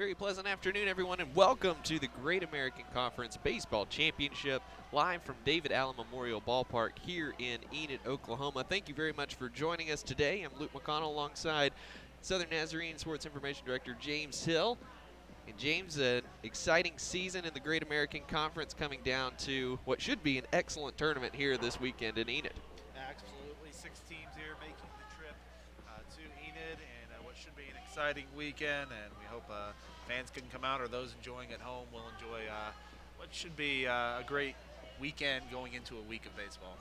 Very pleasant afternoon, everyone, and welcome to the Great American Conference Baseball Championship, live from David Allen Memorial Ballpark here in Enid, Oklahoma. Thank you very much for joining us today. I'm Luke McConnell alongside Southern Nazarene Sports Information Director James Hill. And James, an exciting season in the Great American Conference coming down to what should be an excellent tournament here this weekend in Enid. Absolutely, 6 teams here making the trip to Enid, and what should be an exciting weekend, and we hope fans can come out, or those enjoying at home will enjoy what should be a great weekend going into a week of baseball.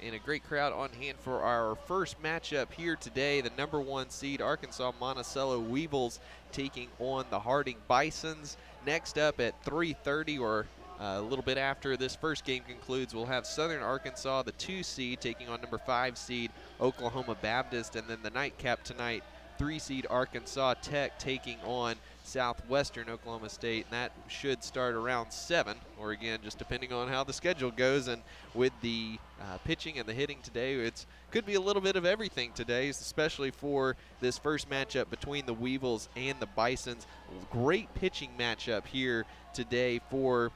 And a great crowd on hand for our first matchup here today. The #1 seed Arkansas-Monticello Weevils taking on the Harding Bisons. Next up at 3:30, or a little bit after this first game concludes, we'll have Southern Arkansas, the 2 seed, taking on #5 seed Oklahoma Baptist. And then the nightcap tonight, 3 seed Arkansas Tech taking on Southwestern Oklahoma State, and that should start around 7, or again, just depending on how the schedule goes. And with the pitching and the hitting today, it could be a little bit of everything today, especially for this first matchup between the Weevils and the Bisons. Great pitching matchup here today for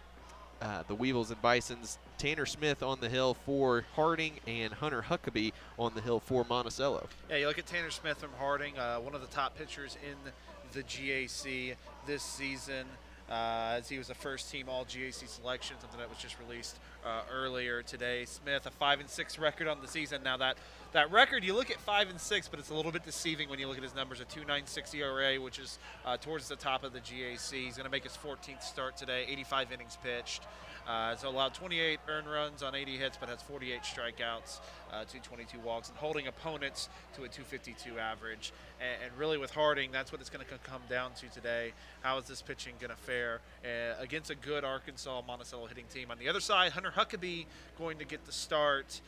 the Weevils and Bisons. Tanner Smith on the hill for Harding, and Hunter Huckabee on the hill for Monticello. Yeah, you look at Tanner Smith from Harding, one of the top pitchers in the GAC this season, as he was a first-team All-GAC selection, something that was just released earlier today. Smith, a 5-6 record on the season. Now that record, you look at 5-6, but it's a little bit deceiving when you look at his numbers. A 2.96 ERA, which is towards the top of the GAC. He's going to make his 14th start today. 85 innings pitched. So allowed 28 earned runs on 80 hits, but has 48 strikeouts, 222 walks, and holding opponents to a 252 average. And really with Harding, that's what it's going to come down to today. How is this pitching going to fare against a good Arkansas-Monticello hitting team? On the other side, Hunter Huckabee going to get the start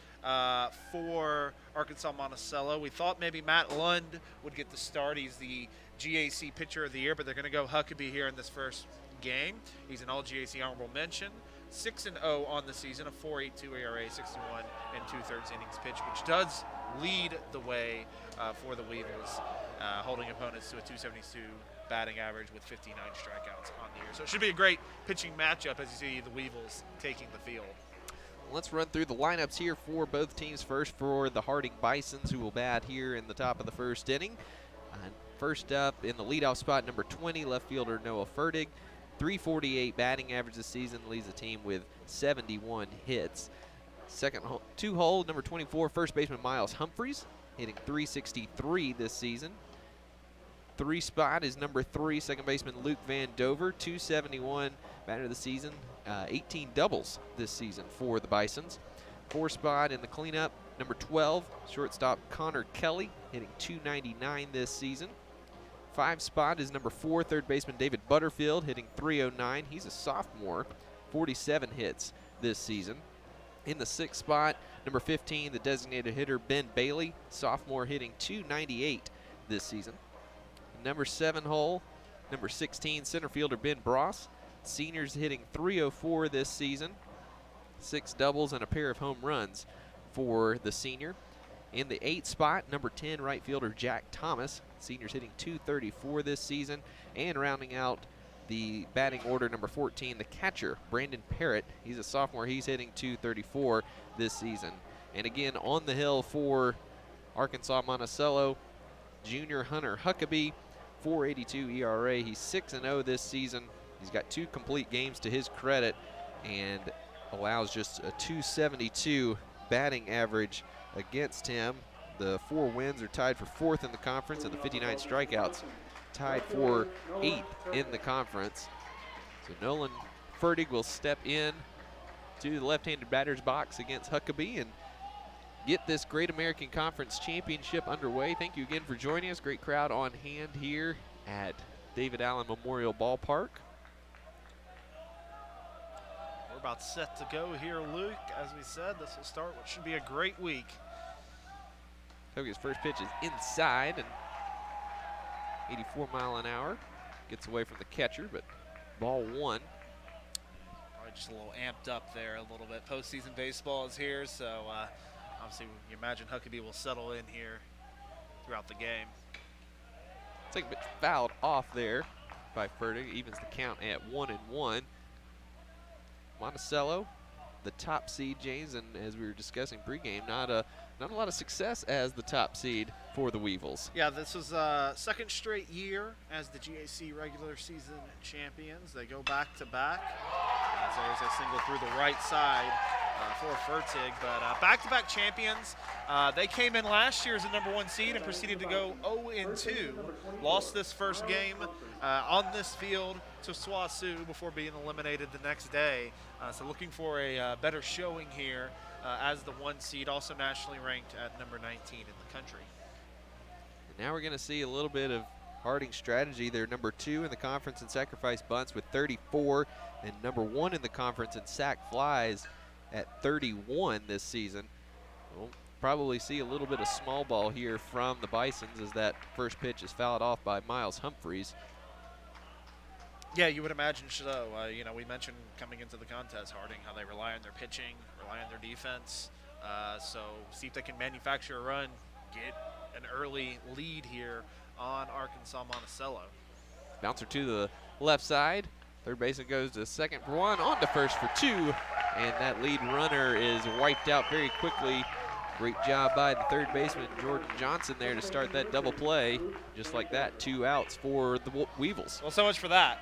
for Arkansas-Monticello. We thought maybe Matt Lund would get the start. He's the GAC Pitcher of the Year, but they're going to go Huckabee here in this first game. He's an All-GAC honorable mention. 6-0 on the season, a 4.82 ERA, 61 and 2/3 innings pitched, which does lead the way for the Weevils, holding opponents to a 272 batting average with 59 strikeouts on the year. So it should be a great pitching matchup as you see the Weevils taking the field. Let's run through the lineups here for both teams. First for the Harding Bisons, who will bat here in the top of the first inning. First up in the leadoff spot, number 20, left fielder Noah Fertig. 348 batting average this season, leads the team with 71 hits. Second two-hole, number 24, first baseman Miles Humphreys, hitting 363 this season. 3 spot is number 3, second baseman Luke Van Dover, 271 batter of the season, 18 doubles this season for the Bisons. 4 spot in the cleanup, number 12, shortstop Connor Kelly, hitting 299 this season. 5 spot is number 4, third baseman David Butterfield, hitting 309. He's a sophomore, 47 hits this season. In the 6th spot, number 15, the designated hitter Ben Bailey, sophomore, hitting 298 this season. Number 7 hole, number 16, center fielder Ben Bross, seniors, hitting 304 this season. 6 doubles and a pair of home runs for the senior. In the 8th spot, number 10, right fielder Jack Thomas, seniors, hitting 234 this season. And rounding out the batting order, number 14, the catcher Brandon Parrott. He's a sophomore. He's hitting 234 this season. And again, on the hill for Arkansas-Monticello, junior Hunter Huckabee, 4.82 ERA. He's 6-0 this season. He's got 2 complete games to his credit and allows just a 272 batting average against him. The 4 wins are tied for 4th in the conference, and the 59 strikeouts tied for 8th in the conference. So Nolan Fertig will step in to the left-handed batter's box against Huckabee and get this Great American Conference Championship underway. Thank you again for joining us. Great crowd on hand here at David Allen Memorial Ballpark. We're about set to go here, Luke. As we said, this will start what should be a great week. Huckabee first pitch is inside, and 84 mile an hour. Gets away from the catcher, but ball 1. Probably just a little amped up there a little bit. Postseason baseball is here, so obviously you imagine Huckabee will settle in here throughout the game. Second pitch fouled off there. by Fertig, evens the count at 1-1. Monticello, the top seed, James, and as we were discussing pregame, not a lot of success as the top seed for the Weevils. Yeah, this was second straight year as the GAC regular season champions. They go back to back. As there's a single through the right side for Fertig, but back-to-back champions. They came in last year as a #1 seed and proceeded to go 0-2. Lost this first game on this field to SWOSU before being eliminated the next day. So looking for a better showing here as the 1 seed, also nationally ranked at number 19 in the country. And now we're going to see a little bit of Harding strategy. They're #2 in the conference in sacrifice bunts with 34, and #1 in the conference in sack flies at 31 this season. We'll probably see a little bit of small ball here from the Bisons as that first pitch is fouled off by Miles Humphreys. Yeah, you would imagine so. You know, we mentioned coming into the contest, Harding, how they rely on their pitching, rely on their defense. So see if they can manufacture a run, get an early lead here on Arkansas-Monticello. Bouncer to the left side. Third baseman goes to second for 1, on to first for 2, and that lead runner is wiped out very quickly. Great job by the third baseman, Jordan Johnson, there to start that double play. Just like that, 2 outs for the Weevils. Well, so much for that.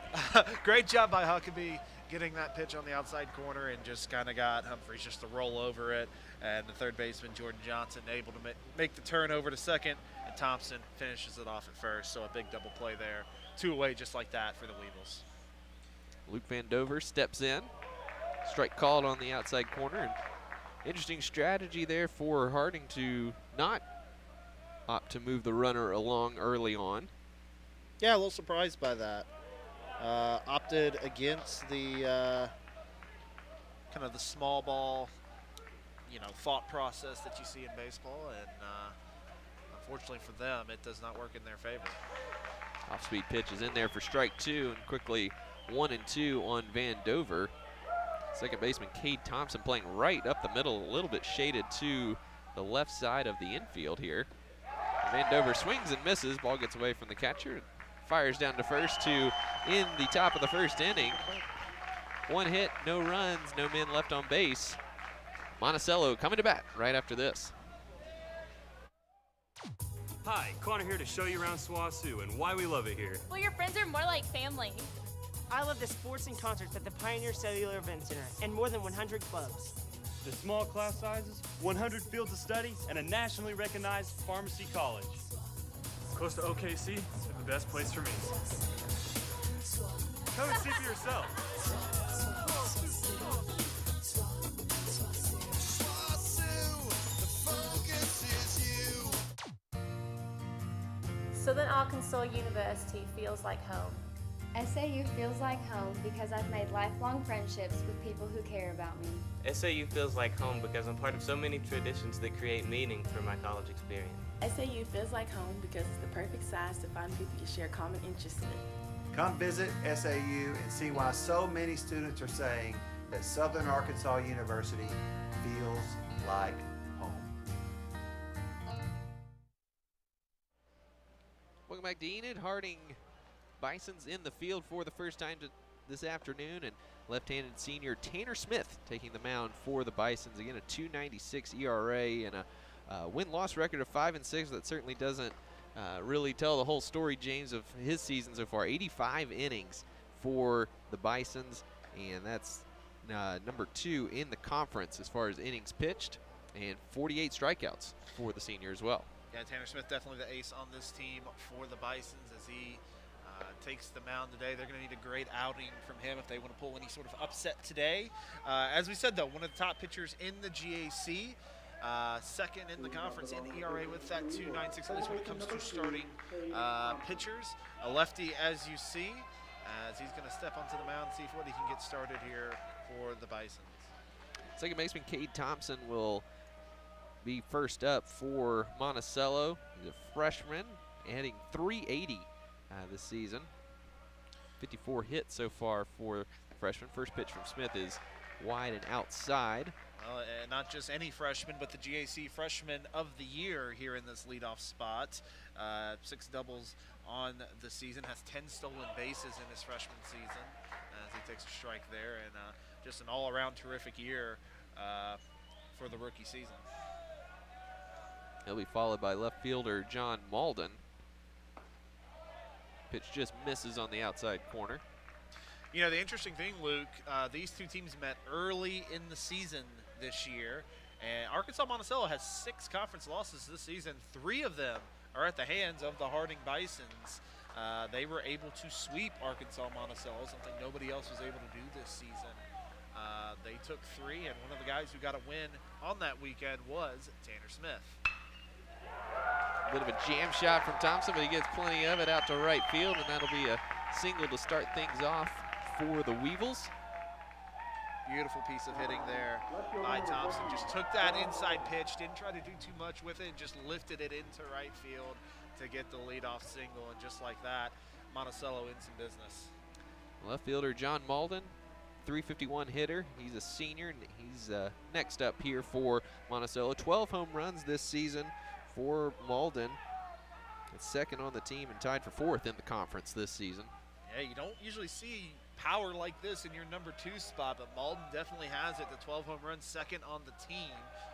Great job by Huckabee getting that pitch on the outside corner and just kind of got Humphreys just to roll over it. And the third baseman, Jordan Johnson, able to make the turn over to second, and Thompson finishes it off at first. So a big double play there. 2 away just like that for the Weevils. Luke Van Dover steps in. Strike called on the outside corner. And interesting strategy there for Harding to not opt to move the runner along early on. Yeah, a little surprised by that. Opted against the Kind of the small ball, you know, thought process that you see in baseball, and unfortunately for them, it does not work in their favor. Off-speed pitch is in there for strike 2, and quickly 1-2 on Van Dover. Second baseman Cade Thompson playing right up the middle, a little bit shaded to the left side of the infield here. Van Dover swings and misses. Ball gets away from the catcher. Fires down to first to in the top of the first inning. 1 hit, no runs, no men left on base. Monticello coming to bat right after this. Hi, Connor here to show you around SWOSU and why we love it here. Well, your friends are more like family. I love the sports and concerts at the Pioneer Cellular Event Center and more than 100 clubs. The small class sizes, 100 fields of study, and a nationally recognized pharmacy college. Close to OKC, the best place for me. Come and see for yourself. Southern Arkansas University feels like home. SAU feels like home because I've made lifelong friendships with people who care about me. SAU feels like home because I'm part of so many traditions that create meaning for my college experience. SAU feels like home because it's the perfect size to find people you share common interests with. Come visit SAU and see why so many students are saying that Southern Arkansas University feels like home. Welcome back to Enid. Harding Bisons in the field for the first time this afternoon, and left-handed senior Tanner Smith taking the mound for the Bisons. Again, a 2.96 ERA and a win-loss record of 5-6. That certainly doesn't really tell the whole story, James, of his season so far. 85 innings for the Bisons, and that's number 2 in the conference as far as innings pitched, and 48 strikeouts for the senior as well. Yeah, Tanner Smith definitely the ace on this team for the Bisons as he takes the mound today. They're going to need a great outing from him if they want to pull any sort of upset today. As we said, though, one of the top pitchers in the GAC, second in the conference in ERA with that 2.96, at least when it comes to starting pitchers. A lefty, as you see, as he's going to step onto the mound, see what he can get started here for the Bisons. Second baseman Cade Thompson will be first up for Monticello. He's a freshman, hitting .380 this season. 54 hits so far for the freshman. First pitch from Smith is wide and outside. Well, not just any freshman, but the GAC Freshman of the Year here in this leadoff spot. 6 doubles on the season, has 10 stolen bases in his freshman season as he takes a strike there, and just an all-around terrific year for the rookie season. He'll be followed by left fielder John Malden. Pitch just misses on the outside corner. You know, the interesting thing, Luke, these two teams met early in the season this year, and Arkansas-Monticello has 6 conference losses this season. 3 of them are at the hands of the Harding Bisons. They were able to sweep Arkansas-Monticello, something nobody else was able to do this season. They took 3, and one of the guys who got a win on that weekend was Tanner Smith. A bit of a jam shot from Thompson, but he gets plenty of it out to right field, and that'll be a single to start things off for the Weevils. Beautiful piece of hitting there by Thompson. Just took that inside pitch, didn't try to do too much with it, just lifted it into right field to get the leadoff single, and just like that, Monticello in some business. Left fielder John Malden, 351 hitter. He's a senior, and he's next up here for Monticello. 12 home runs this season for Malden. It's second on the team and tied for 4th in the conference this season. Yeah, you don't usually see power like this in your number 2 spot, but Malden definitely has it. The 12 home runs, second on the team.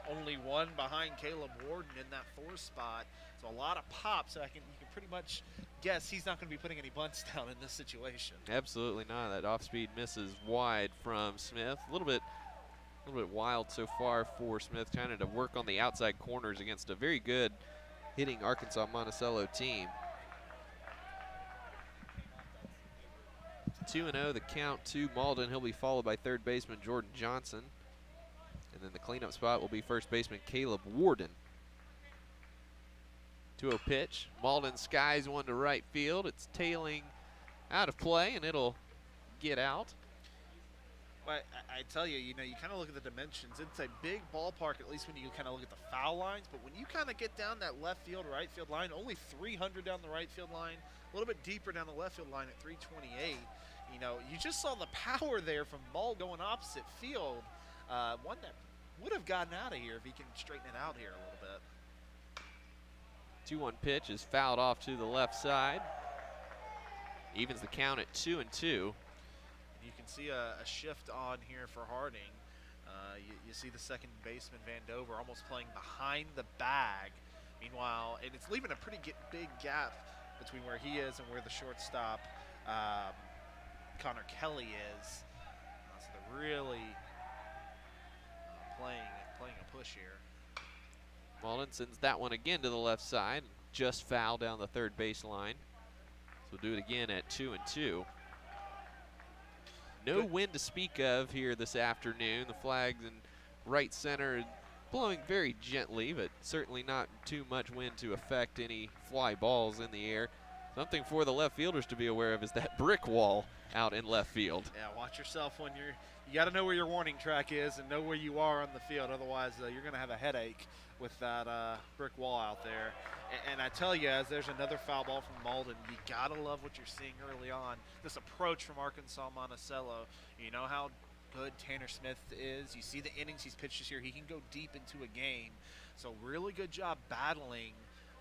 Only 1 behind Caleb Warden in that 4th spot. So a lot of pops. You can pretty much guess he's not going to be putting any bunts down in this situation. Absolutely not. That off-speed misses wide from Smith. A little bit wild so far for Smith, trying to work on the outside corners against a very good hitting Arkansas-Monticello team. 2-0 the count to Malden. He'll be followed by third baseman Jordan Johnson. And then the cleanup spot will be first baseman Caleb Warden. 2-0 pitch. Malden skies one to right field. It's tailing out of play, and it'll get out. But I tell you, you kind of look at the dimensions. It's a big ballpark, at least when you kind of look at the foul lines. But when you kind of get down that left field, right field line, only 300 down the right field line, a little bit deeper down the left field line at 328. You just saw the power there from Ball going opposite field. One that would have gotten out of here if he can straighten it out here a little bit. 2-1 pitch is fouled off to the left side. Evens the count at 2-2. You can see a shift on here for Harding. You see the second baseman, Van Dover, almost playing behind the bag. Meanwhile, and it's leaving a pretty big gap between where he is and where the shortstop, Connor Kelly is. So they're really playing a push here. Malden sends that one again to the left side. Just foul down the third baseline. So we'll do it again at 2-2. No wind to speak of here this afternoon. The flags in right center blowing very gently, but certainly not too much wind to affect any fly balls in the air. Something for the left fielders to be aware of is that brick wall out in left field. Yeah, watch yourself when you got to know where your warning track is and know where you are on the field. Otherwise, you're going to have a headache with that brick wall out there. And I tell you, as there's another foul ball from Malden, you got to love what you're seeing early on. This approach from Arkansas-Monticello. You know how good Tanner Smith is. You see the innings he's pitched this year. He can go deep into a game. So really good job battling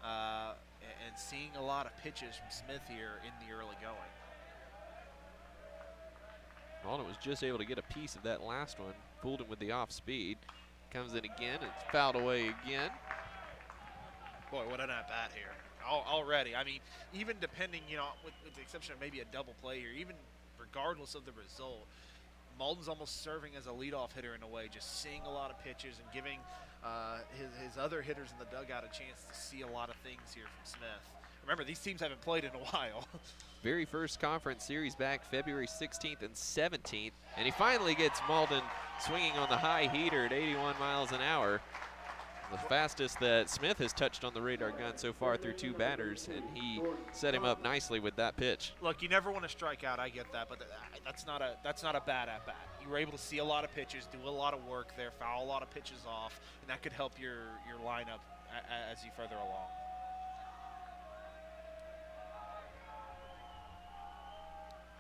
and seeing a lot of pitches from Smith here in the early going. Malden was just able to get a piece of that last one. Fooled him with the off speed. Comes in again. It's fouled away again. Boy, what an at-bat here already. I mean, even depending, with the exception of maybe a double play here, even regardless of the result, Malden's almost serving as a leadoff hitter in a way, just seeing a lot of pitches and giving his other hitters in the dugout a chance to see a lot of things here from Smith. Remember, these teams haven't played in a while. Very first conference series back February 16th and 17th. And he finally gets Malden swinging on the high heater at 81 miles an hour. The fastest that Smith has touched on the radar gun so far through 2 batters, and he set him up nicely with that pitch. Look, you never want to strike out. I get that, but that's not a bad at bat. You were able to see a lot of pitches, do a lot of work there, foul a lot of pitches off, and that could help your lineup as you further along.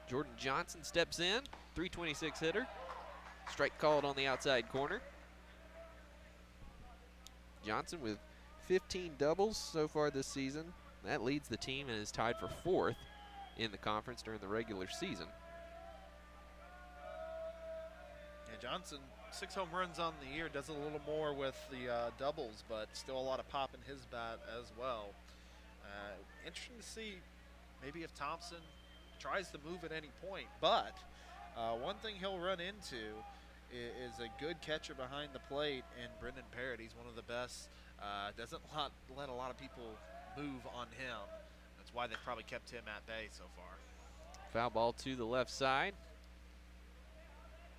Jordan Johnson steps in, 326 hitter. Strike called on the outside corner. Johnson with 15 doubles so far this season. That leads the team and is tied for 4th in the conference during the regular season. Yeah, Johnson, 6 home runs on the year, does a little more with the doubles, but still a lot of pop in his bat as well. Interesting to see maybe if Thompson tries to move at any point, but one thing he'll run into is a good catcher behind the plate in Brendan Parrott. He's one of the best. Doesn't let a lot of people move on him. That's why they've probably kept him at bay so far. Foul ball to the left side.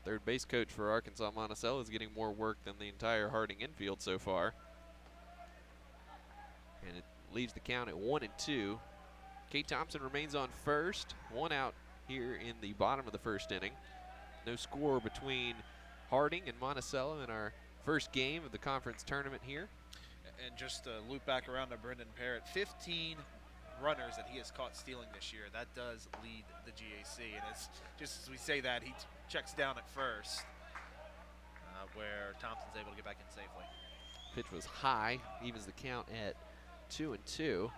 Third base coach for Arkansas-Monticello is getting more work than the entire Harding infield so far. And it leaves the count at 1-2. Kate Thompson remains on first. 1 out here in the bottom of the first inning. No score between Harding and Monticello in our first game of the conference tournament here. And just to loop back around to Brendan Parrott, 15 runners that he has caught stealing this year. That does lead the GAC. And it's just as we say that, he checks down at first, where Thompson's able to get back in safely. Pitch was high, evens the count at 2-2. Again,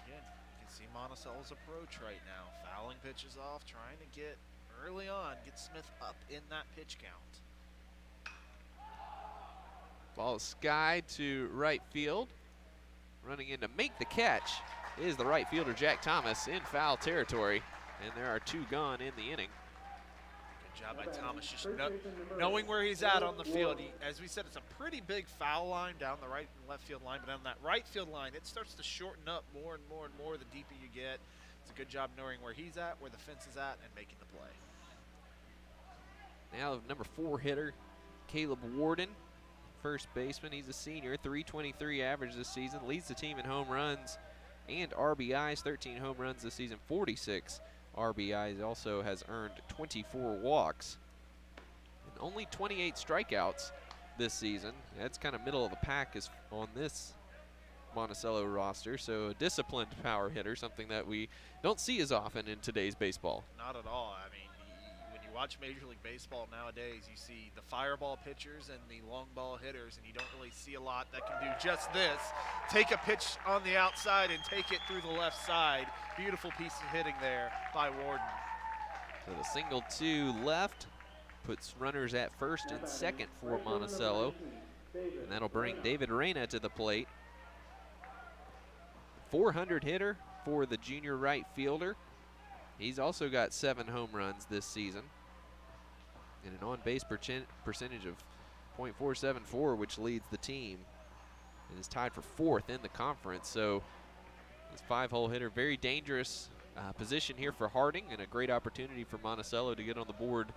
you can see Monticello's approach right now. Fouling pitches off, trying to get early on, get Smith up in that pitch count. Ball is skied to right field. Running in to make the catch is the right fielder, Jack Thomas, in foul territory. And there are 2 gone in the inning. Good job by Thomas, just knowing where he's at on the field. As we said, it's a pretty big foul line down the right and left field line, but on that right field line, it starts to shorten up more and more and more the deeper you get. It's a good job knowing where he's at, where the fence is at, and making the play. Now number 4 hitter, Caleb Warden, first baseman. He's a senior, .323 average this season, leads the team in home runs and RBIs, 13 home runs this season, 46 RBIs, also has earned 24 walks and only 28 strikeouts this season. That's kind of middle of the pack is on this Monticello roster, so a disciplined power hitter, something that we don't see as often in today's baseball. Not at all. I mean, when you watch Major League Baseball nowadays, you see the fireball pitchers and the long ball hitters, and you don't really see a lot that can do just this. Take a pitch on the outside and take it through the left side. Beautiful piece of hitting there by Warden. So the single to left puts runners at first and second for Monticello, and that'll bring David Reyna to the plate. 400 hitter for the junior right fielder. He's also got 7 home runs this season and an on-base percentage of .474, which leads the team and is tied for 4th in the conference. So this 5-hole hitter, very dangerous position here for Harding, and a great opportunity for Monticello to get on the board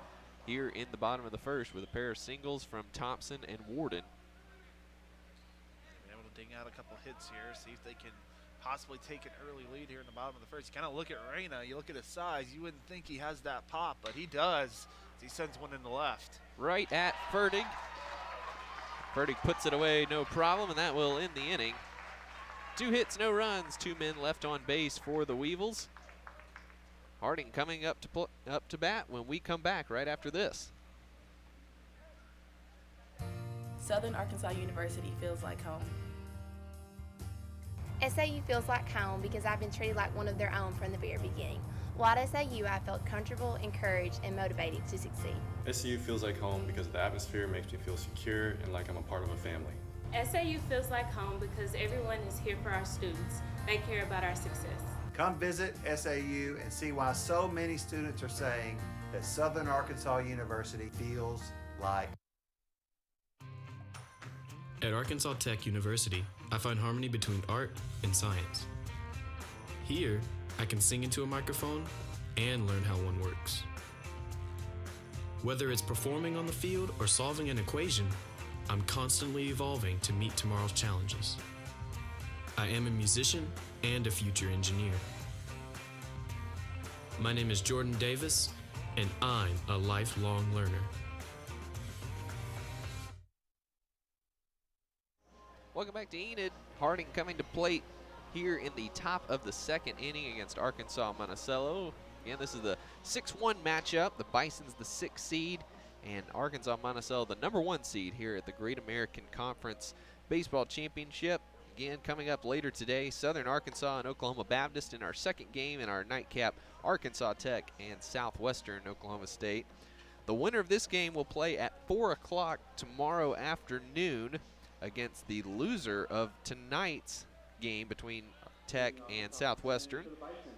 here in the bottom of the first with a pair of singles from Thompson and Warden. They're able to ding out a couple hits here, see if they can possibly take an early lead here in the bottom of the first. You kind of look at Reyna, you look at his size, you wouldn't think he has that pop, but he does. He sends one in the left. Right at Ferdig. Ferdig puts it away, no problem, and that will end the inning. 2 hits, no runs, 2 men left on base for the Weevils. Harding coming up to bat when we come back right after this. Southern Arkansas University feels like home. SAU feels like home because I've been treated like one of their own from the very beginning. While at SAU, I felt comfortable, encouraged, and motivated to succeed. SAU feels like home because the atmosphere makes me feel secure and like I'm a part of a family. SAU feels like home because everyone is here for our students. They care about our success. Come visit SAU and see why so many students are saying that Southern Arkansas University feels like. At Arkansas Tech University, I find harmony between art and science. Here, I can sing into a microphone and learn how one works. Whether it's performing on the field or solving an equation, I'm constantly evolving to meet tomorrow's challenges. I am a musician and a future engineer. My name is Jordan Davis, and I'm a lifelong learner. Welcome back to Enid. Harding coming to plate here in the top of the second inning against Arkansas-Monticello. Again, this is the 6-1 matchup. The Bison's the 6th seed, and Arkansas-Monticello the number 1 seed here at the Great American Conference Baseball Championship. Again, coming up later today, Southern Arkansas and Oklahoma Baptist in our second game in our nightcap, Arkansas Tech and Southwestern Oklahoma State. The winner of this game will play at 4 o'clock tomorrow afternoon against the loser of tonight's game between Tech and Southwestern.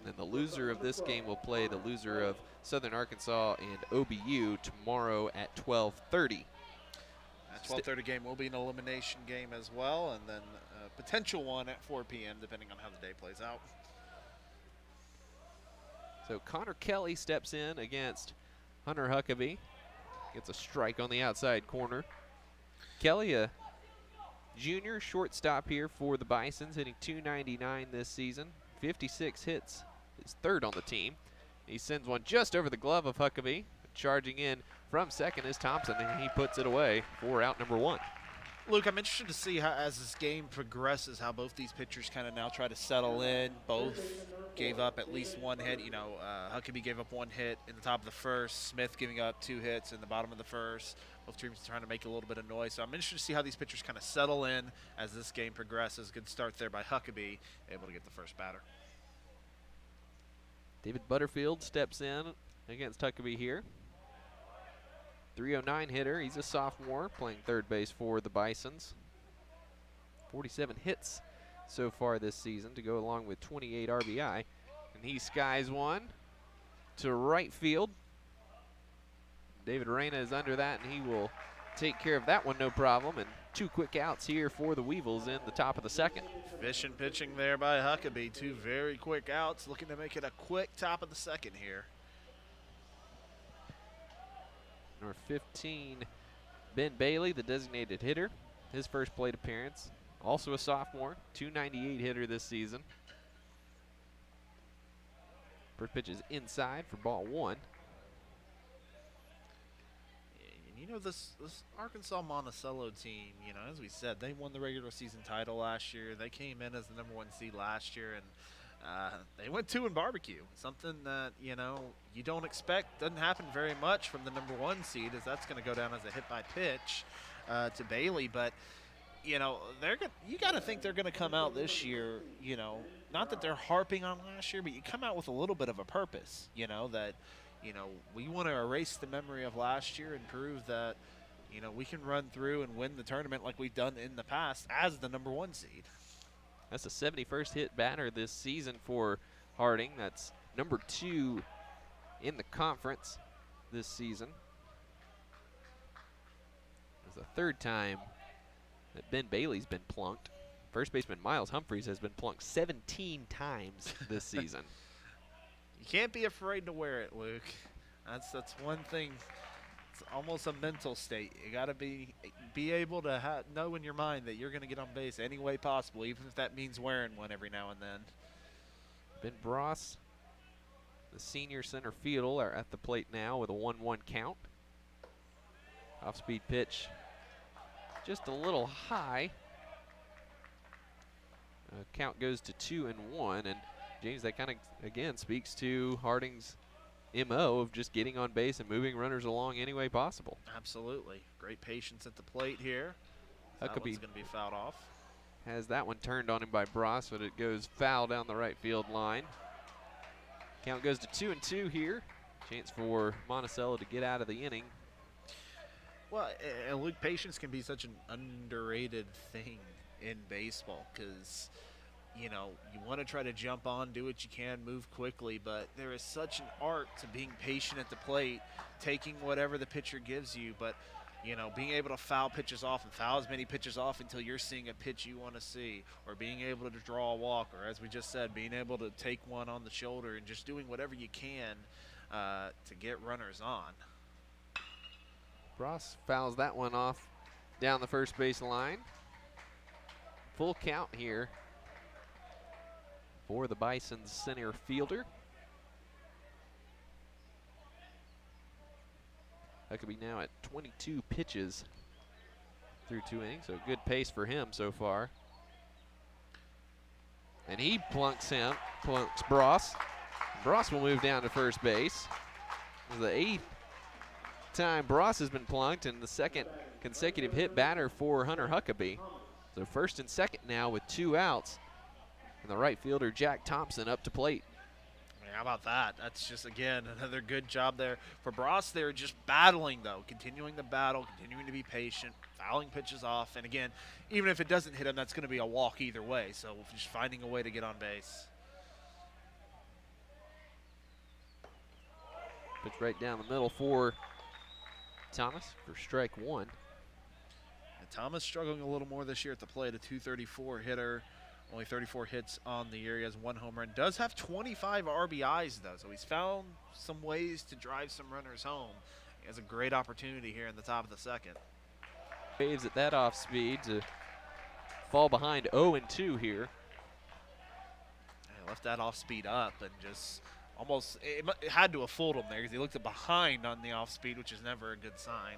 And the loser of this game will play the loser of Southern Arkansas and OBU tomorrow at 12:30. That 12:30 game will be an elimination game as well, and then a potential one at 4 p.m. depending on how the day plays out. So Connor Kelly steps in against Hunter Huckabee. Gets a strike on the outside corner. Kelly, a junior shortstop here for the Bisons, hitting .299 this season. 56 hits, his third on the team. He sends one just over the glove of Huckabee. Charging in from second is Thompson, and he puts it away for out number 1. Luke, I'm interested to see how, as this game progresses, how both these pitchers kind of now try to settle in. Both gave up at least one hit. You know, Huckabee gave up 1 hit in the top of the first. Smith giving up 2 hits in the bottom of the first. Both teams trying to make a little bit of noise. So I'm interested to see how these pitchers kind of settle in as this game progresses. Good start there by Huckabee, able to get the first batter. David Butterfield steps in against Huckabee here. 309 hitter. He's a sophomore playing third base for the Bisons. 47 hits so far this season to go along with 28 RBI. And he skies one to right field. David Reyna is under that, and he will take care of that one no problem. And 2 quick outs here for the Weevils in the top of the second. Efficient pitching there by Huckabee. 2 very quick outs, looking to make it a quick top of the second here. Number 15, Ben Bailey, the designated hitter. His first plate appearance. Also a sophomore, .298 hitter this season. First pitch is inside for ball 1. And you know, this Arkansas-Monticello team, you know, as we said, they won the regular season title last year. They came in as the number 1 seed last year, and they went 2 in barbecue. Something that, you know, you don't expect. Doesn't happen very much from the number 1 seed, as that's going to go down as a hit by pitch to Bailey. But, you know, you got to think they're going to come out this year, you know, not that they're harping on last year, but you come out with a little bit of a purpose, you know, that, you know, we want to erase the memory of last year and prove that, you know, we can run through and win the tournament like we've done in the past as the number 1 seed. That's the 71st hit batter this season for Harding. That's number 2 in the conference this season. It's the 3rd time that Ben Bailey's been plunked. First baseman Miles Humphreys has been plunked 17 times this season. You can't be afraid to wear it, Luke. That's one thing. It's almost a mental state. You got to be able to know in your mind that you're going to get on base any way possible, even if that means wearing one every now and then. Ben Bross, the senior center fielder, are at the plate now with a 1-1 count. Off-speed pitch, just a little high. Count goes to 2-1, and James, that kind of again speaks to Harding's MO of just getting on base and moving runners along any way possible. Absolutely. Great patience at the plate here. That one's going to be fouled off. Has that one turned on him by Bross, but it goes foul down the right field line. Count goes to 2-2 here. Chance for Monticello to get out of the inning. Well, and Luke, patience can be such an underrated thing in baseball because, you know, you want to try to jump on, do what you can, move quickly, but there is such an art to being patient at the plate, taking whatever the pitcher gives you, but, you know, being able to foul pitches off and foul as many pitches off until you're seeing a pitch you want to see, or being able to draw a walk, or as we just said, being able to take one on the shoulder and just doing whatever you can to get runners on. Bross fouls that one off down the first base line. Full count here for the Bison's center fielder. Huckabee now at 22 pitches through 2 innings, so good pace for him so far. And he plunks Bross. Bross will move down to first base. This is the 8th time Bross has been plunked and the 2nd consecutive hit batter for Hunter Huckabee. So first and second now with 2 outs. And the right fielder, Jack Thompson, up to plate. How about that? That's just, again, another good job there for Bros. They're just battling, though, continuing the battle, continuing to be patient, fouling pitches off. And, again, even if it doesn't hit him, that's going to be a walk either way. So just finding a way to get on base. Pitch right down the middle for Thomas for strike 1. And Thomas struggling a little more this year at the plate, a .234 hitter. Only 34 hits on the year. He has 1 home run. Does have 25 RBIs, though, so he's found some ways to drive some runners home. He has a great opportunity here in the top of the second. Waves at that off speed to fall behind 0-2 here. He left that off speed up and just almost, it had to have fooled him there because he looked behind on the off speed, which is never a good sign.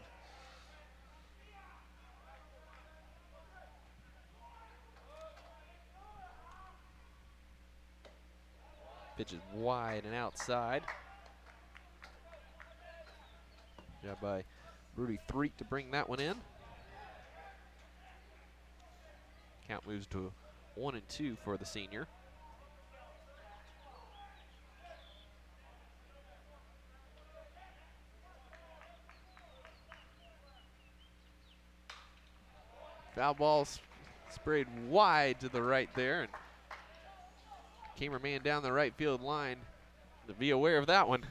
Pitch is wide and outside. Job by Rudy Threek to bring that one in. Count moves to 1-2 for the senior. Foul ball's sprayed wide to the right there, and cameraman down the right field line to be aware of that one.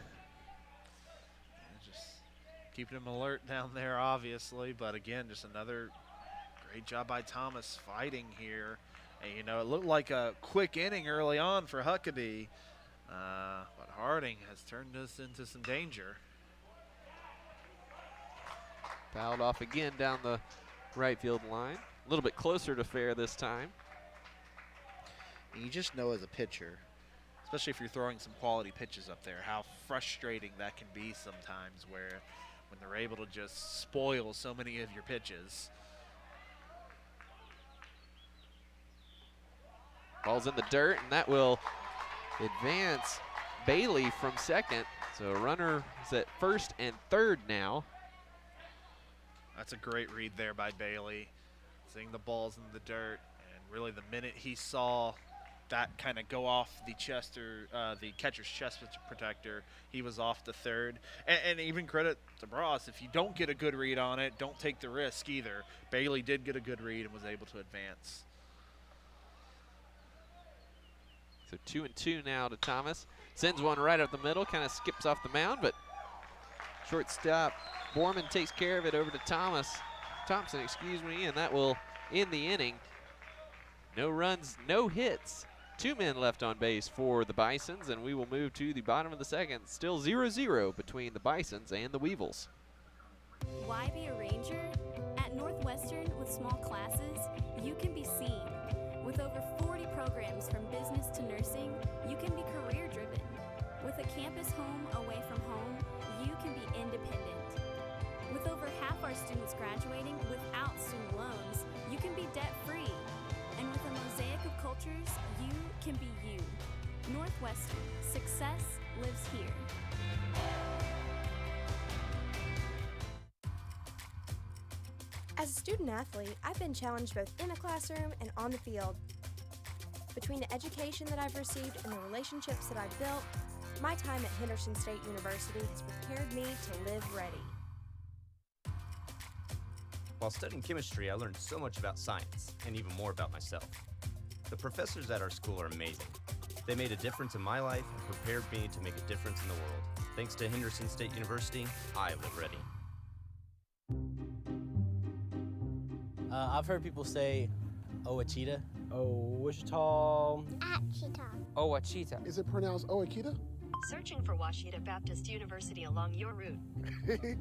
Just keeping him alert down there, obviously, but again, just another great job by Thomas fighting here. And, you know, it looked like a quick inning early on for Huckabee, but Harding has turned us into some danger. Fouled off again down the right field line. A little bit closer to fair this time. You just know as a pitcher, Especially if you're throwing some quality pitches up there, how frustrating that can be sometimes where when they're able to just spoil so many of your pitches. Ball's in the dirt, and that will advance Bailey from second. So a runner is at first and third now. That's a great read there by Bailey, seeing the balls in the dirt, and really the minute he saw that kind of go off the chest or the catcher's chest protector, he was off to third. And even credit to Bros, if you don't get a good read on it, don't take the risk either. Bailey did get a good read and was able to advance. So 2-2 now to Thomas. Sends one right up the middle, kind of skips off the mound, but shortstop Borman takes care of it over to Thompson, excuse me, and that will end the inning. No runs, no hits. 2 men left on base for the Bisons, and we will move to the bottom of the second. Still 0-0 between the Bisons and the Weevils. Why be a ranger? At Northwestern, with small classes, you can be seen. With over 40 programs from business to nursing, you can be career-driven. With a campus home away from home, you can be independent. With over half our students graduating without student loans, you can be debt-free. And with a mosaic of cultures, you can be you. Northwestern, success lives here. As a student athlete, I've been challenged both in the classroom and on the field. Between the education that I've received and the relationships that I've built, my time at Henderson State University has prepared me to live ready. While studying chemistry, I learned so much about science and even more about myself. The professors at our school are amazing. They made a difference in my life and prepared me to make a difference in the world. Thanks to Henderson State University, I live ready. I've heard people say Ouachita. Wichita. Achita. Ouachita. Is it pronounced Ouachita? Searching for Ouachita Baptist University along your route.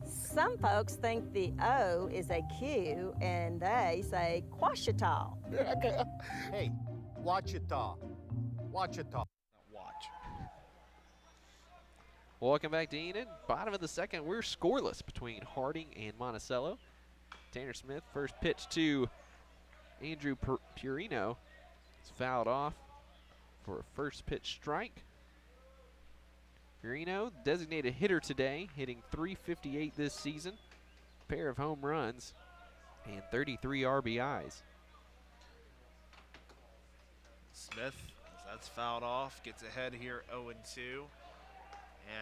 Some folks think the O is a Q and they say Quashita. Okay. Hey, Ouachita. Ouachita. Watch. Welcome back to Enid. Bottom of the second, we're scoreless between Harding and Monticello. Tanner Smith, first pitch to Andrew Purino. It's fouled off for a first pitch strike. Purino, designated hitter today, hitting .358 this season, pair of home runs, and 33 RBIs. Smith, that's fouled off, gets ahead here 0-2.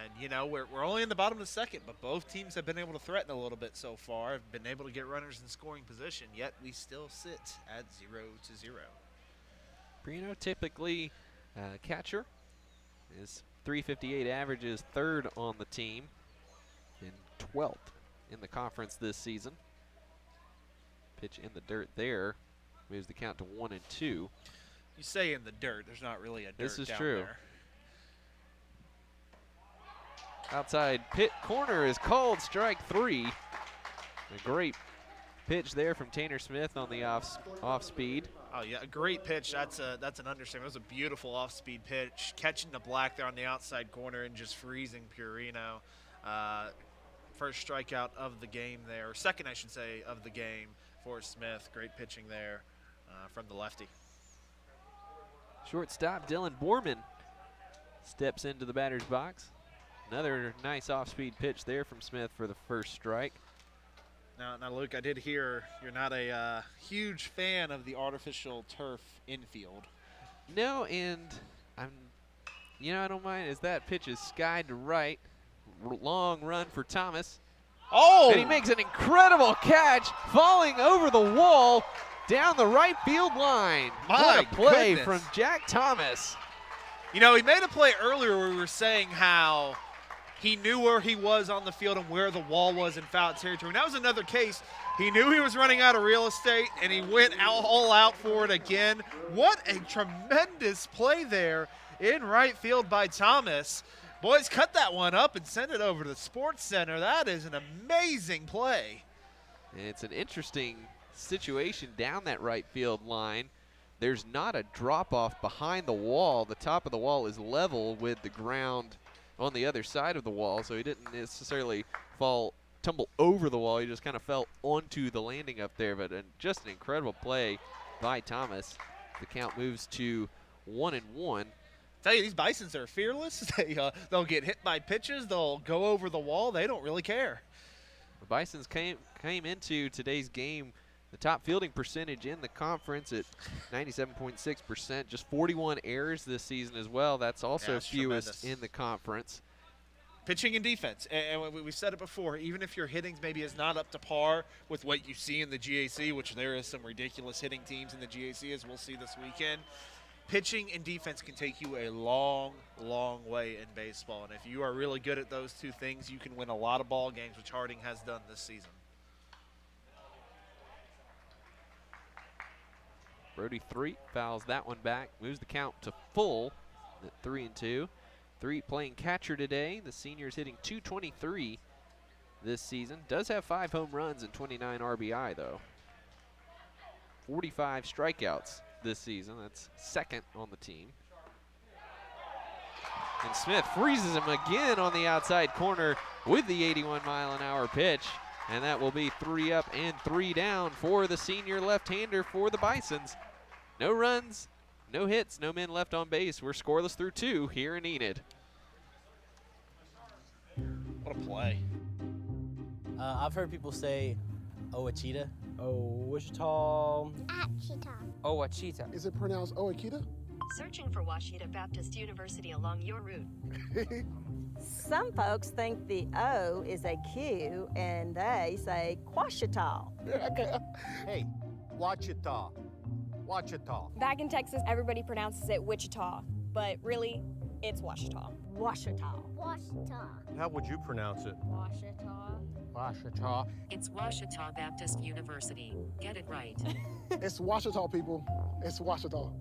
And, you know, we're only in the bottom of the second, but both teams have been able to threaten a little bit so far, have been able to get runners in scoring position, yet we still sit at 0-0. Brino typically catcher. His .358 average is third on the team and 12th in the conference this season. Pitch in the dirt there. Moves the count to 1-2. You say in the dirt, there's not really a dirt This is down true. there. Outside pit corner is called, strike 3. A great pitch there from Tanner Smith on the off speed. Oh yeah, a great pitch. That's an understatement. It was a beautiful off-speed pitch, catching the black there on the outside corner and just freezing Purino. First strikeout of the game there, or second I should say of the game for Smith. Great pitching there from the lefty. Shortstop Dylan Borman steps into the batter's box. Another nice off-speed pitch there from Smith for the first strike. Now, Luke, I did hear you're not a huge fan of the artificial turf infield. No, and I don't mind as that pitch is skied to right. Long run for Thomas. Oh! And he makes an incredible catch, falling over the wall down the right field line. My what a play goodness. from Jack Thomas. You know, he made a play earlier where we were saying how he knew where he was on the field and where the wall was in foul territory. And that was another case. He knew he was running out of real estate, and he went all out for it again. What a tremendous play there in right field by Thomas. Boys, cut that one up and send it over to the Sports Center. That is an amazing play. It's an interesting situation down that right field line. There's not a drop-off behind the wall. The top of the wall is level with the ground on the other side of the wall, so he didn't necessarily tumble over the wall. He just kind of fell onto the landing up there, but just an incredible play by Thomas. The count moves to 1-1. Tell you, these Bisons are fearless. They'll get hit by pitches. They'll go over the wall. They don't really care. The Bisons came into today's game the top fielding percentage in the conference at 97.6%. Just 41 errors this season as well. That's also fewest in the conference. Pitching and defense, and we've said it before, even if your hitting maybe is not up to par with what you see in the GAC, which there is some ridiculous hitting teams in the GAC as we'll see this weekend, pitching and defense can take you a long, long way in baseball. And if you are really good at those two things, you can win a lot of ball games, which Harding has done this season. Brody 3 fouls that one back, moves the count to full at 3-2. 3 playing catcher today. The senior's hitting .223 this season. Does have 5 home runs and 29 RBI though. 45 strikeouts this season. That's second on the team. And Smith freezes him again on the outside corner with the 81-mile-an-hour pitch. And that will be 3 up and 3 down for the senior left-hander for the Bisons. No runs, no hits, no men left on base. We're scoreless through 2 here in Enid. What a play. I've heard people say, Ouachita. Wichita. Achita. Ouachita. Is it pronounced Ouachita? Searching for Ouachita Baptist University along your route. Some folks think the O is a Q, and they say Quashita. Hey, Ouachita. Ouachita. Back in Texas, everybody pronounces it Wichita, but really, it's Washita. Washita. Washita. How would you pronounce it? Washita. Washita. It's Washita Baptist University. Get it right. It's Washita, people. It's Washita.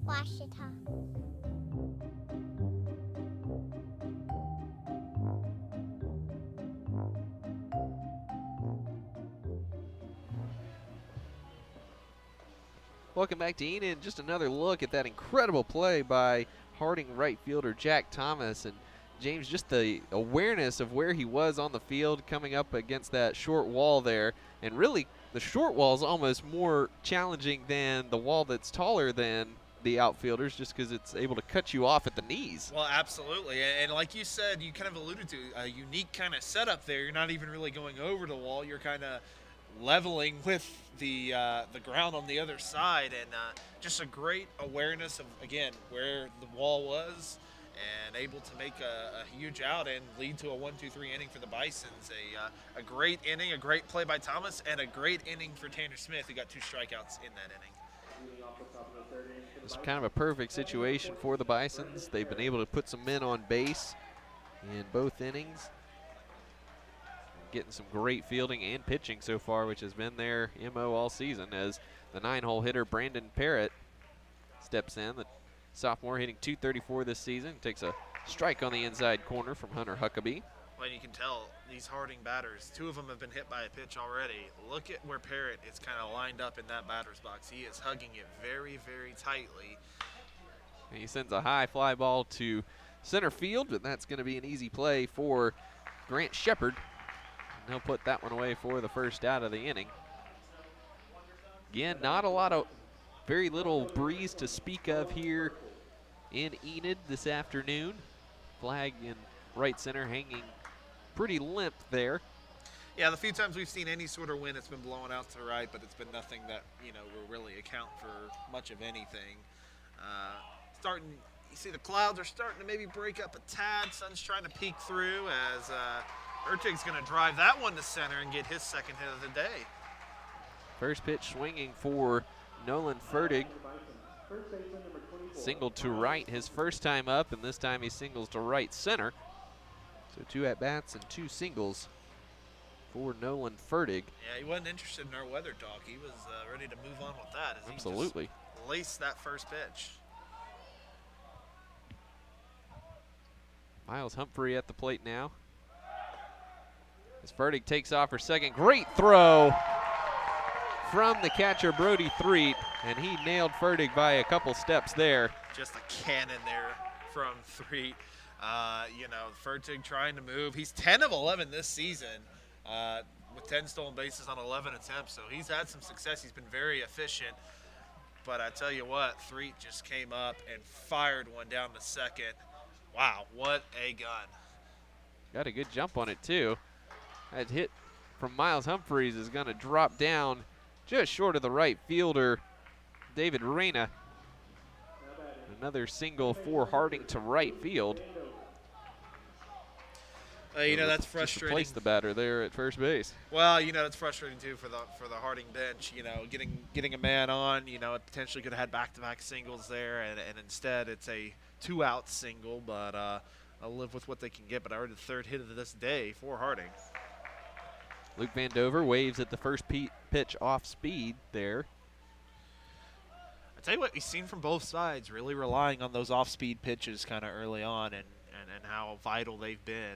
Washita. Welcome back to Enid. Just another look at that incredible play by Harding right fielder Jack Thomas. And James, just the awareness of where he was on the field coming up against that short wall there. And really, the short wall is almost more challenging than the wall that's taller than the outfielders, just because it's able to cut you off at the knees. Well, absolutely. And like you said, you kind of alluded to a unique kind of setup there. You're not even really going over the wall. You're kind of leveling with the ground on the other side, and just a great awareness of, again, where the wall was, and able to make a huge out and lead to a 1-2-3 inning for the Bisons. A great inning, a great play by Thomas, and a great inning for Tanner Smith, who got 2 strikeouts in that inning. It's kind of a perfect situation for the Bisons. They've been able to put some men on base in both innings. Getting some great fielding and pitching so far, which has been their MO all season, as the 9-hole hitter Brandon Parrott steps in. The sophomore hitting .234 this season. Takes a strike on the inside corner from Hunter Huckabee. Well, you can tell these Harding batters, 2 of them have been hit by a pitch already. Look at where Parrott is kind of lined up in that batter's box. He is hugging it very, very tightly. And he sends a high fly ball to center field, but that's going to be an easy play for Grant Shepard. And he'll put that one away for the first out of the inning. Again, not a lot of, very little breeze to speak of here in Enid this afternoon. Flag in right center hanging pretty limp there. Yeah, the few times we've seen any sort of wind, it's been blowing out to the right, but it's been nothing that, will really account for much of anything. You see the clouds are starting to maybe break up a tad. Sun's trying to peek through as Ertig's going to drive that one to center and get his second hit of the day. First pitch swinging for Nolan Fertig. Singled to right his first time up, and this time he singles to right center. So 2 at-bats and 2 singles for Nolan Fertig. Yeah, he wasn't interested in our weather talk. He was ready to move on with that. As Absolutely. He just laced that first pitch. Miles Humphrey at the plate now. As Fertig takes off for second. Great throw from the catcher, Brody Threet, and he nailed Fertig by a couple steps there. Just a cannon there from Threet. Fertig trying to move. He's 10 of 11 this season with 10 stolen bases on 11 attempts, so he's had some success. He's been very efficient. But I tell you what, Threet just came up and fired one down to second. Wow, what a gun. Got a good jump on it, too. That hit from Miles Humphreys is going to drop down just short of the right fielder, David Reyna. Another single for Harding to right field. That's frustrating. Place the batter there at first base. Well, that's frustrating too for the Harding bench. Getting a man on. It potentially could have had back-to-back singles there, and instead it's a 2-out single. But I'll live with what they can get. But I heard the third hit of this day for Harding. Luke Vandover waves at the first pitch off speed there. I tell you what, we've seen from both sides, really relying on those off-speed pitches kind of early on, and how vital they've been.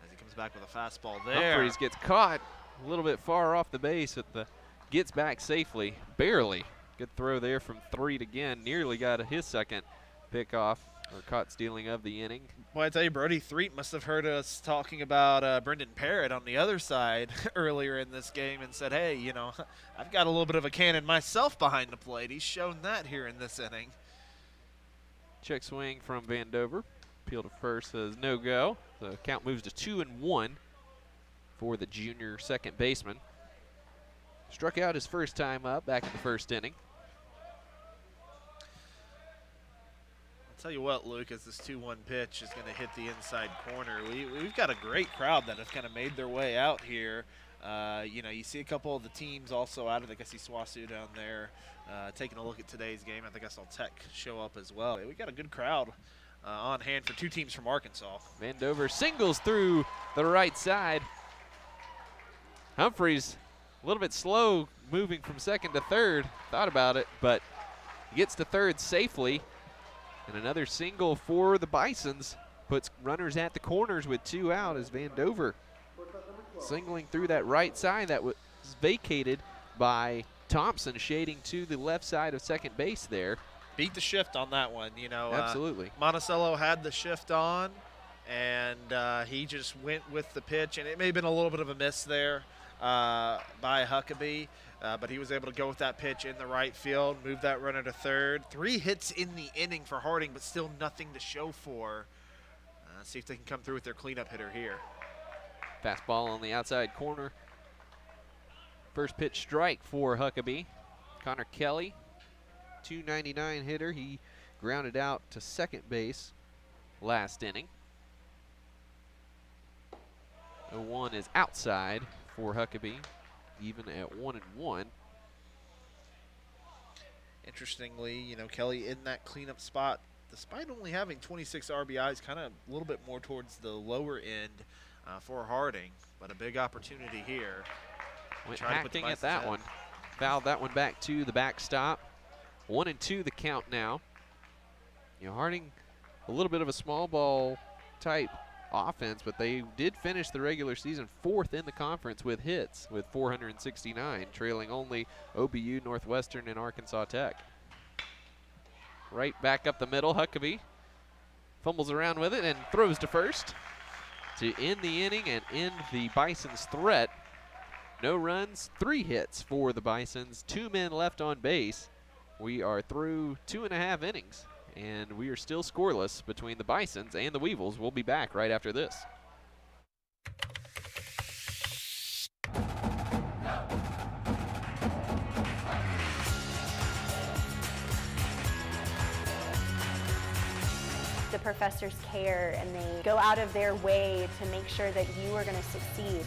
As he comes back with a fastball there. Humphreys gets caught a little bit far off the base, but gets back safely, barely. Good throw there from Threet again. Nearly got his second pick off, or caught stealing of the inning. Well, I tell you, Brody Threet must have heard us talking about Brendan Parrott on the other side earlier in this game and said, hey, I've got a little bit of a cannon myself behind the plate. He's shown that here in this inning. Check swing from Vandover. Appeal to first says no go. The count moves to 2-1 for the junior second baseman. Struck out his first time up back in the first inning. Tell you what, Luke, as this 2-1 pitch is going to hit the inside corner, we've got a great crowd that have kind of made their way out here. You see a couple of the teams also out. I think I see Swasu down there taking a look at today's game. I think I saw Tech show up as well. We got a good crowd on hand for 2 teams from Arkansas. Vandover singles through the right side. Humphreys a little bit slow moving from second to third. Thought about it, but gets to third safely. And another single for the Bisons. Puts runners at the corners with 2 out as Vandover singling through that right side that was vacated by Thompson, shading to the left side of second base there. Beat the shift on that one, Absolutely. Monticello had the shift on, and he just went with the pitch, and it may have been a little bit of a miss there by Huckabee. But he was able to go with that pitch in the right field, move that runner to third. 3 hits in the inning for Harding, but still nothing to show for. See if they can come through with their cleanup hitter here. Fastball on the outside corner. First pitch strike for Huckabee. Connor Kelly, 299 hitter. He grounded out to second base last inning. 0-1 is outside for Huckabee, even at 1-1. Interestingly, you know, Kelly in that cleanup spot, despite only having 26 RBIs, kind of a little bit more towards the lower end for Harding, but a big opportunity here. Went hacking at that one. Fouled that one back to the backstop. 1-2 the count now. You know, Harding, a little bit of a small ball type offense, but they did finish the regular season 4th in the conference with hits with 469, trailing only OBU, Northwestern, and Arkansas Tech. Right back up the middle, Huckabee fumbles around with it and throws to first to end the inning and end the Bison's threat. No runs, 3 hits for the Bisons, 2 men left on base. We are through 2.5 innings, and we are still scoreless between the Bisons and the Weevils. We'll be back right after this. The professors care and they go out of their way to make sure that you are going to succeed.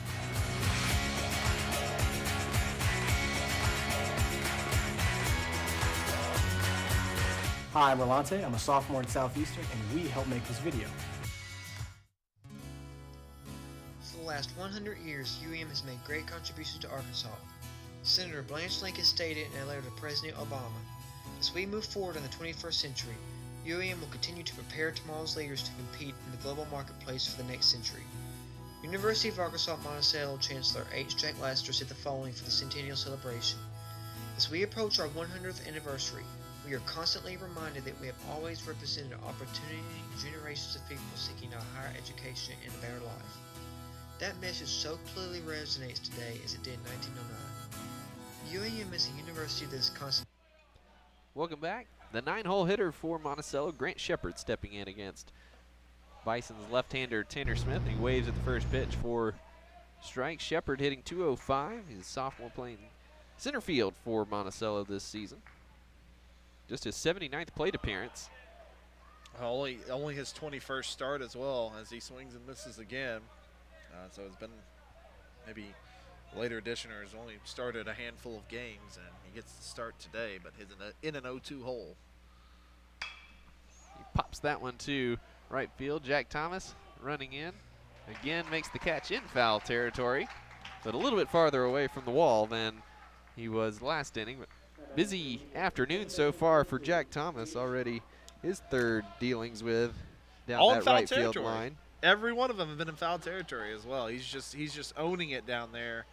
Hi, I'm Rolante. I'm a sophomore at Southeastern, and we help make this video. For the last 100 years, UEM has made great contributions to Arkansas. Senator Blanche Lincoln stated in a letter to President Obama, "As we move forward in the 21st century, UEM will continue to prepare tomorrow's leaders to compete in the global marketplace for the next century." University of Arkansas-Monticello Chancellor H. Jack Laster said the following for the centennial celebration: "As we approach our 100th anniversary, we are constantly reminded that we have always represented opportunity to generations of people seeking a higher education and a better life. That message so clearly resonates today as it did in 1909. UAM is a university that is constantly..." Welcome back. The 9-hole hitter for Monticello, Grant Shepard, stepping in against Bison's left-hander Tanner Smith. He waves at the first pitch for strike. Shepard hitting .205. He's a sophomore playing center field for Monticello this season. Just his 79th plate appearance. Only his 21st start as well, as he swings and misses again. So it's been maybe later additioners only started a handful of games, and he gets to start today, but he's in an 0-2 hole. He pops that one to right field. Jack Thomas running in. Again makes the catch in foul territory, but a little bit farther away from the wall than he was last inning. But busy afternoon so far for Jack Thomas. Already his 3rd dealings with down All that in foul right territory. field line. Every one of them have been in foul territory as well. He's just owning it down there,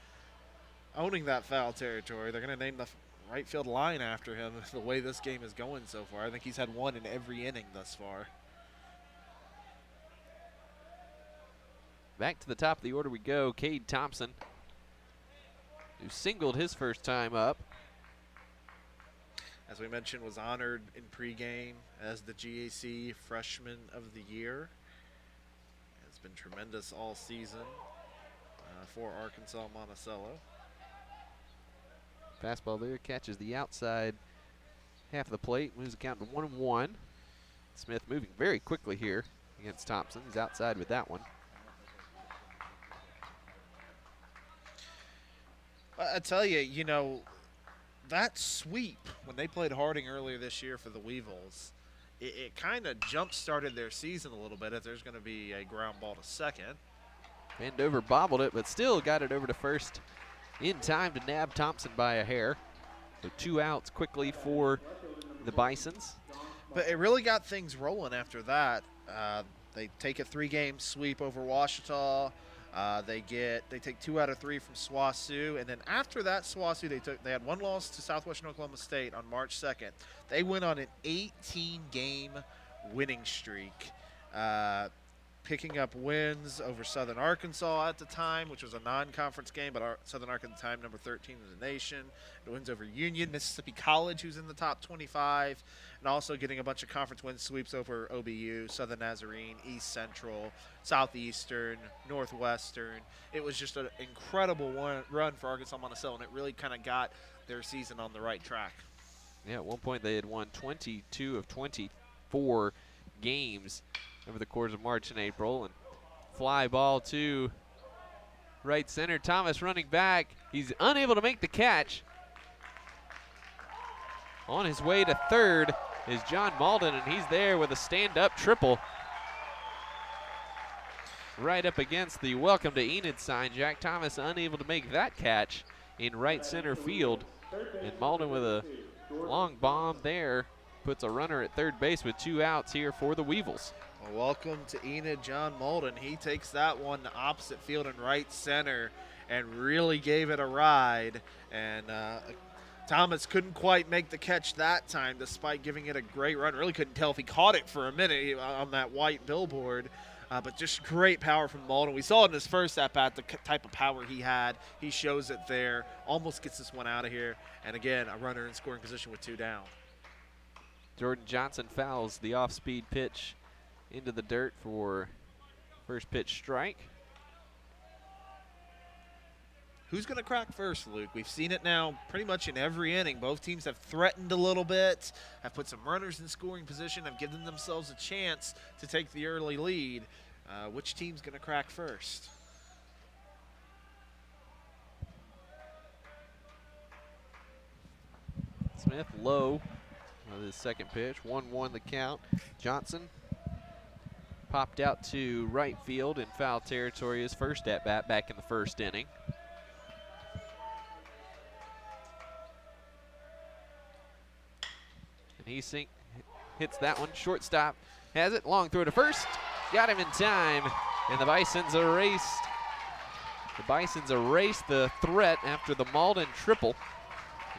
owning that foul territory. They're going to name the right field line after him the way this game is going so far. I think he's had 1 in every inning thus far. Back to the top of the order we go. Cade Thompson, who singled his first time up. As we mentioned, was honored in pregame as the GAC Freshman of the Year. It's been tremendous all season for Arkansas-Monticello. Fastball there, catches the outside half of the plate, moves the count to 1-1. Smith moving very quickly here against Thompson. He's outside with that one. I tell you, you know, that sweep when they played Harding earlier this year for the Weevils, it kind of jump-started their season a little bit, as there's going to be a ground ball to second. Vandover bobbled it, but still got it over to first in time to nab Thompson by a hair. So 2 outs quickly for the Bisons. But it really got things rolling after that. They take a 3-game sweep over Ouachita. They take 2 out of 3 from SWOSU, and then after that SWOSU, they had 1 loss to Southwestern Oklahoma State on March 2nd. They went on an 18-game winning streak. picking up wins over Southern Arkansas at the time, which was a non-conference game, but Southern Arkansas at the time number 13 in the nation. It wins over Union, Mississippi College, who's in the top 25, and also getting a bunch of conference wins, sweeps over OBU, Southern Nazarene, East Central, Southeastern, Northwestern. It was just an incredible run for Arkansas-Monticello, and it really kind of got their season on the right track. Yeah, at one point they had won 22 of 24 games over the course of March and April. And fly ball to right center. Thomas running back. He's unable to make the catch. On his way to third is John Malden, and he's there with a stand-up triple. Right up against the welcome to Enid sign. Jack Thomas unable to make that catch in right center field. And Malden with a long bomb there puts a runner at third base with 2 outs here for the Weevils. Well, welcome to Enid, John Malden. He takes that one to opposite field and right center and really gave it a ride. And Thomas couldn't quite make the catch that time despite giving it a great run. Really couldn't tell if he caught it for a minute on that white billboard. But just great power from Malden. We saw it in his first at-bat, the type of power he had. He shows it there, almost gets this one out of here. And again, a runner in scoring position with 2 down. Jordan Johnson fouls the off-speed pitch into the dirt for first pitch strike. Who's going to crack first, Luke? We've seen it now pretty much in every inning. Both teams have threatened a little bit, have put some runners in scoring position, have given themselves a chance to take the early lead. Which team's going to crack first? Smith low with his second pitch. 1-1 the count. Johnson popped out to right field in foul territory, his first at-bat back in the first inning. And he hits that one. Shortstop has it. Long throw to first. Got him in time. And the Bisons erased. The Bisons erased the threat after the Malden triple.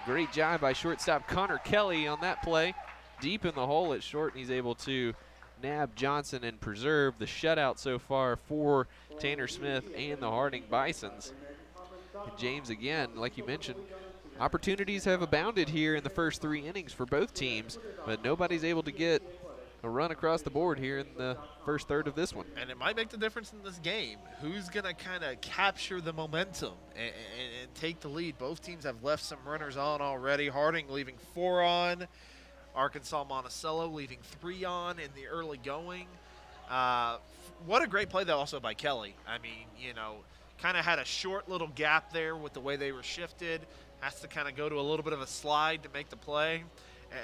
Great job by shortstop Connor Kelly on that play. Deep in the hole at short, and he's able to nab Johnson and preserve the shutout so far for Tanner Smith and the Harding Bisons. And James, again, like you mentioned, opportunities have abounded here in the first 3 innings for both teams, but nobody's able to get a run across the board here in the first third of this one. And it might make the difference in this game. Who's going to kind of capture the momentum and take the lead? Both teams have left some runners on already. Harding leaving 4 on. Arkansas-Monticello leaving 3 on in the early going. What a great play, though, also by Kelly. I mean, you know, kind of had a short little gap there with the way they were shifted. Has to kind of go to a little bit of a slide to make the play.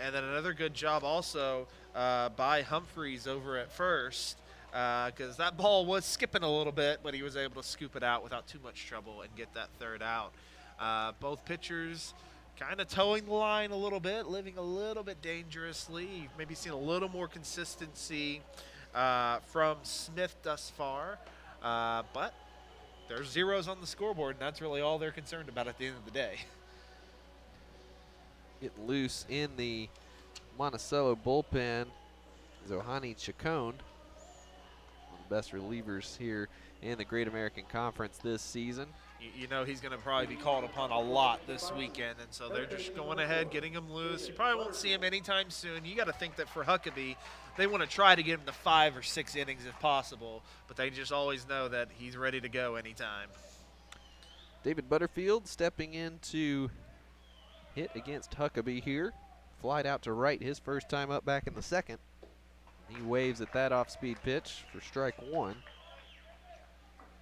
And then another good job also by Humphreys over at first, because that ball was skipping a little bit, but he was able to scoop it out without too much trouble and get that third out. Both pitchers kind of towing the line a little bit, living a little bit dangerously. Maybe seen a little more consistency from Smith thus far, but there's zeros on the scoreboard, and that's really all they're concerned about at the end of the day. Get loose in the Monticello bullpen is Ohani Chacon, one of the best relievers here in the Great American Conference this season. You know he's going to probably be called upon a lot this weekend, and so they're just going ahead, getting him loose. You probably won't see him anytime soon. You got to think that for Huckabee, they want to try to get him to 5 or 6 innings if possible, but they just always know that he's ready to go anytime. David Butterfield stepping in to hit against Huckabee here. Flied out to right his first time up back in the second. He waves at that off-speed pitch for strike 1.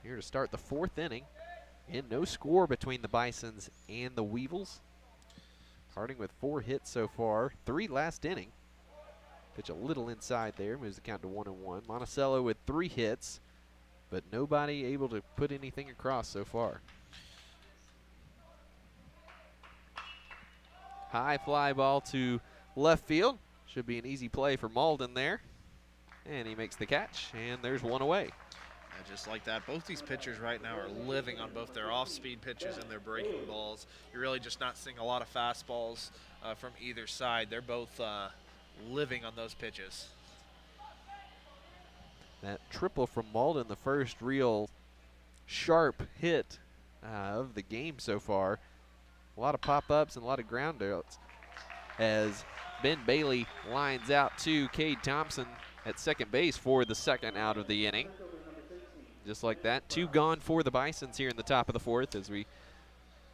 Here to start the 4th inning. And no score between the Bisons and the Weevils. Harding with 4 hits so far, 3 last inning. Pitch a little inside there, moves the count to 1-1. Monticello with 3 hits, but nobody able to put anything across so far. High fly ball to left field. Should be an easy play for Malden there. And he makes the catch, and there's 1 away. And just like that, both these pitchers right now are living on both their off-speed pitches and their breaking balls. You're really just not seeing a lot of fastballs from either side. They're both living on those pitches. That triple from Malden, the first real sharp hit of the game so far. A lot of pop-ups and a lot of ground outs as Ben Bailey lines out to Cade Thompson at second base for the second out of the inning. Just like that, 2 gone for the Bisons here in the top of the 4th as we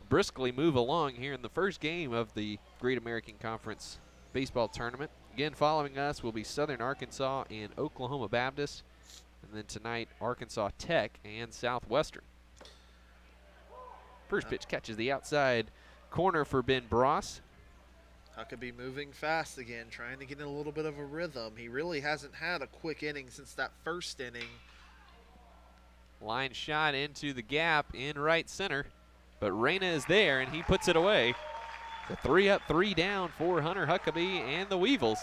briskly move along here in the first game of the Great American Conference Baseball Tournament. Again, following us will be Southern Arkansas and Oklahoma Baptist, and then tonight Arkansas Tech and Southwestern. First pitch catches the outside corner for Ben Bross. Huckabee moving fast again, trying to get in a little bit of a rhythm. He really hasn't had a quick inning since that first inning. Line shot into the gap in right center, but Reyna is there and he puts it away. The 3 up, 3 down for Hunter Huckabee and the Weevils.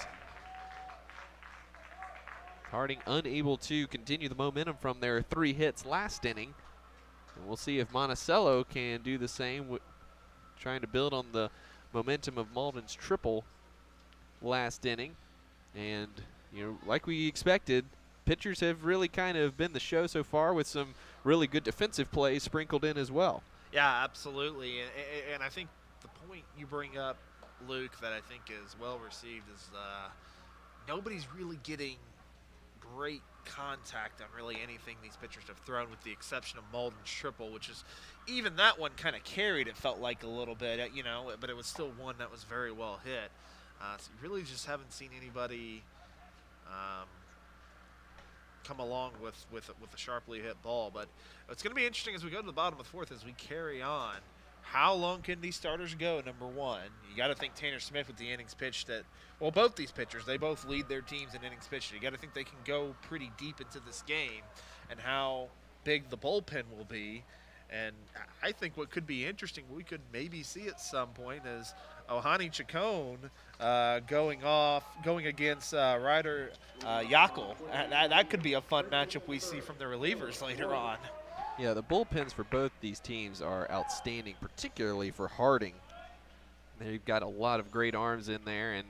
Harding unable to continue the momentum from their 3 hits last inning. And we'll see if Monticello can do the same, trying to build on the momentum of Malden's triple last inning. And, you know, like we expected, pitchers have really kind of been the show so far with some really good defensive plays sprinkled in as well. Yeah, absolutely. And I think the point you bring up, Luke, that I think is well received is nobody's really getting great contact on really anything these pitchers have thrown, with the exception of Malden's triple, which is, even that one kind of carried, it felt like, a little bit, you know, but it was still one that was very well hit. So you really just haven't seen anybody come along with a sharply hit ball. But it's going to be interesting as we go to the bottom of the 4th as we carry on. How long can these starters go, number one? You got to think Tanner Smith with the innings pitched that, well, both these pitchers, they both lead their teams in innings pitched. You got to think they can go pretty deep into this game, and how big the bullpen will be. And I think what could be interesting, we could maybe see at some point, is Ohani Chacon going against Ryder Yackel. That could be a fun matchup we see from the relievers later on. Yeah, the bullpens for both these teams are outstanding, particularly for Harding. They've got a lot of great arms in there, and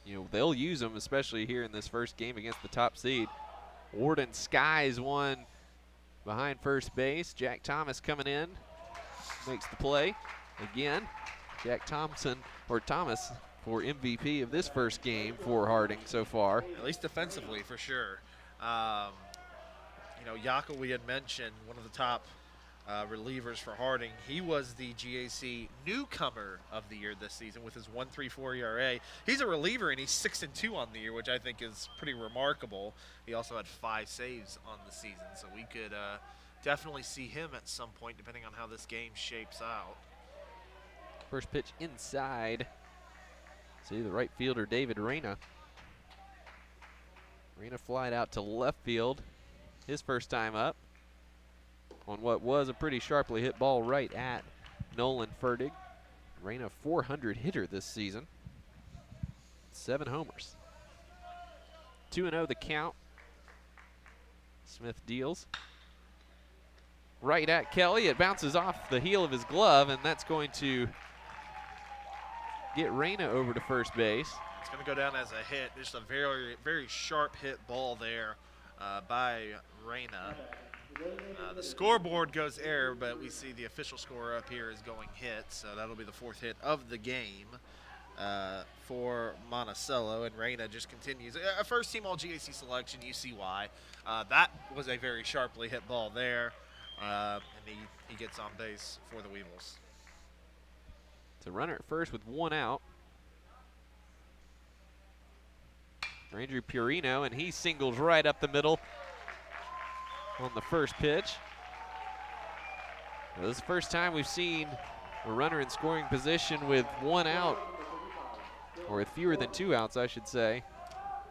you know they'll use them, especially here in this first game against the top seed. Warden skies one behind first base. Jack Thomas coming in, makes the play again. Jack Thomas for MVP of this first game for Harding so far. At least defensively, for sure. You know, Yackel, we had mentioned, one of the top relievers for Harding. He was the GAC newcomer of the year this season with his 1.34 ERA. He's a reliever, and he's 6-2 on the year, which I think is pretty remarkable. He also had 5 saves on the season, so we could definitely see him at some point, depending on how this game shapes out. First pitch inside. See the right fielder, David Reyna. Reyna flied out to left field his first time up on what was a pretty sharply hit ball right at Nolan Ferdig. Reyna 400 hitter this season. 7 homers. 2-0 the count. Smith deals. Right at Kelly. It bounces off the heel of his glove, and that's going to get Reyna over to first base. It's going to go down as a hit. Just a very, very sharp hit ball there by Reyna. The scoreboard goes error, but we see the official score up here is going hit, so that'll be the 4th hit of the game for Monticello, and Reyna just continues. A first-team All-GAC selection, you see why. That was a very sharply hit ball there, and he gets on base for the Weevils. It's a runner at first with 1 out. Andrew Purino, and he singles right up the middle on the first pitch. Well, this is the first time we've seen a runner in scoring position with 1 out, or with fewer than 2 outs, I should say,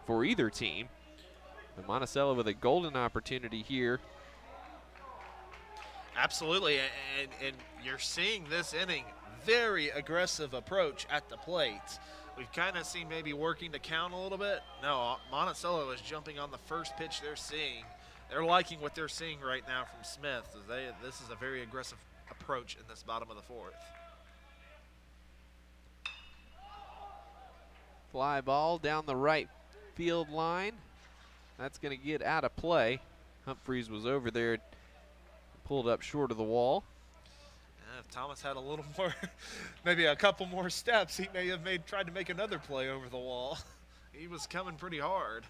for either team. But Monticello with a golden opportunity here. Absolutely, and you're seeing this inning, very aggressive approach at the plate. We've kind of seen maybe working to count a little bit. No, Monticello is jumping on the first pitch they're seeing. They're liking what they're seeing right now from Smith. This is a very aggressive approach in this bottom of the 4th. Fly ball down the right field line. That's going to get out of play. Humphreys was over there, pulled up short of the wall. If Thomas had a little more, maybe a couple more steps, he may have tried to make another play over the wall. He was coming pretty hard.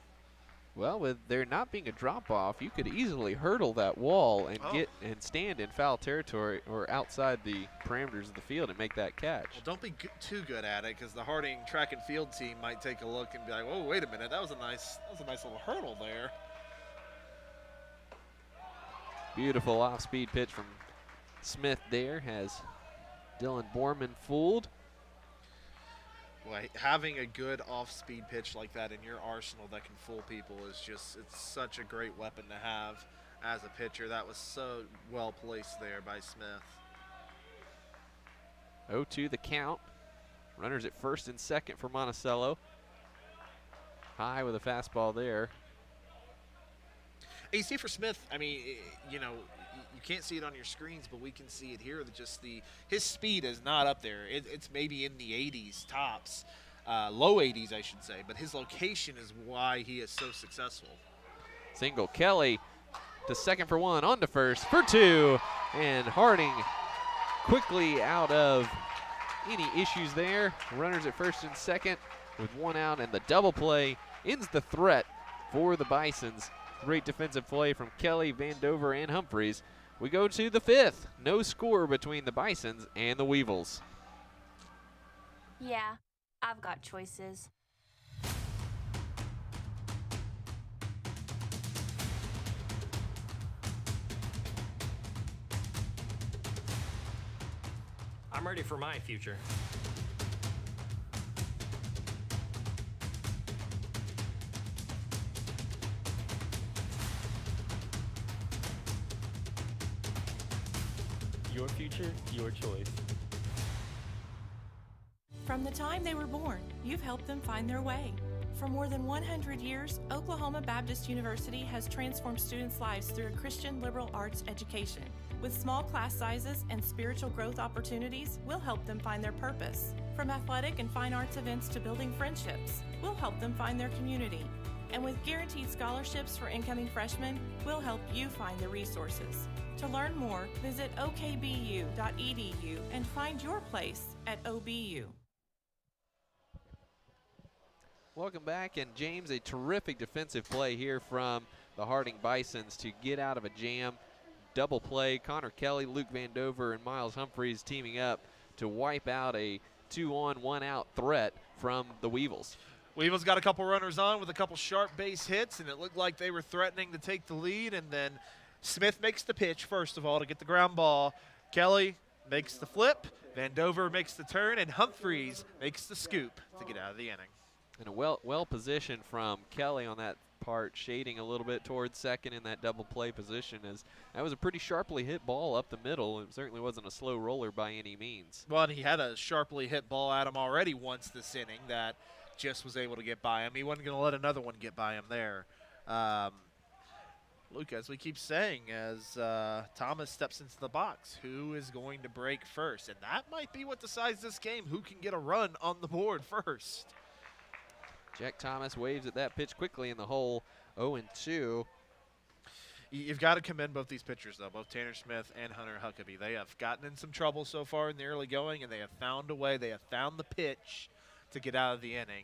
Well, with there not being a drop-off, you could easily hurdle that wall and get and stand in foul territory or outside the parameters of the field and make that catch. Well, don't be too good at it, because the Harding track and field team might take a look and be like, "Oh, wait a minute, that was a nice little hurdle there." Beautiful off-speed pitch from Smith there has Dylan Borman fooled. Well, having a good off-speed pitch like that in your arsenal that can fool people is it's such a great weapon to have as a pitcher. That was so well placed there by Smith. 0-2 the count. Runners at first and second for Monticello. High with a fastball there. And you see for Smith, I mean, you can't see it on your screens, but we can see it here. His speed is not up there. It's maybe in the 80s tops, low 80s, I should say. But his location is why he is so successful. Single Kelly to second for one, on to first for two, and Harding quickly out of any issues there. Runners at first and second with one out, and the double play ends the threat for the Bisons. Great defensive play from Kelly, Vandover, and Humphreys. We go to the fifth. No score between the Bisons and the Weevils. Yeah, I've got choices. I'm ready for my future. Your future, your choice. From the time they were born, you've helped them find their way. For more than 100 years, Oklahoma Baptist University has transformed students' lives through a Christian liberal arts education. With small class sizes and spiritual growth opportunities, we'll help them find their purpose. From athletic and fine arts events to building friendships, we'll help them find their community. And with guaranteed scholarships for incoming freshmen, we'll help you find the resources. To learn more, visit okbu.edu and find your place at OBU. Welcome back, and James, a terrific defensive play here from the Harding Bisons to get out of a jam. Double play, Connor Kelly, Luke Vandover, and Miles Humphreys teaming up to wipe out a 2-on, 1-out threat from the Weevils. Weevils got a couple runners on with a couple sharp base hits, and it looked like they were threatening to take the lead, and then Smith makes the pitch, first of all, to get the ground ball. Kelly makes the flip, Vandover makes the turn, and Humphreys makes the scoop to get out of the inning. And a well positioned from Kelly on that part, shading a little bit towards second in that double play position, as that was a pretty sharply hit ball up the middle. It certainly wasn't a slow roller by any means. Well, and he had a sharply hit ball at him already once this inning that just was able to get by him. He wasn't going to let another one get by him there. Luke, as we keep saying, as Thomas steps into the box, who is going to break first? And that might be what decides this game, who can get a run on the board first. Jack Thomas waves at that pitch quickly in the hole, 0-2. You've got to commend both these pitchers, though, both Tanner Smith and Hunter Huckabee. They have gotten in some trouble so far in the early going, and they have found a way. They have found the pitch to get out of the inning.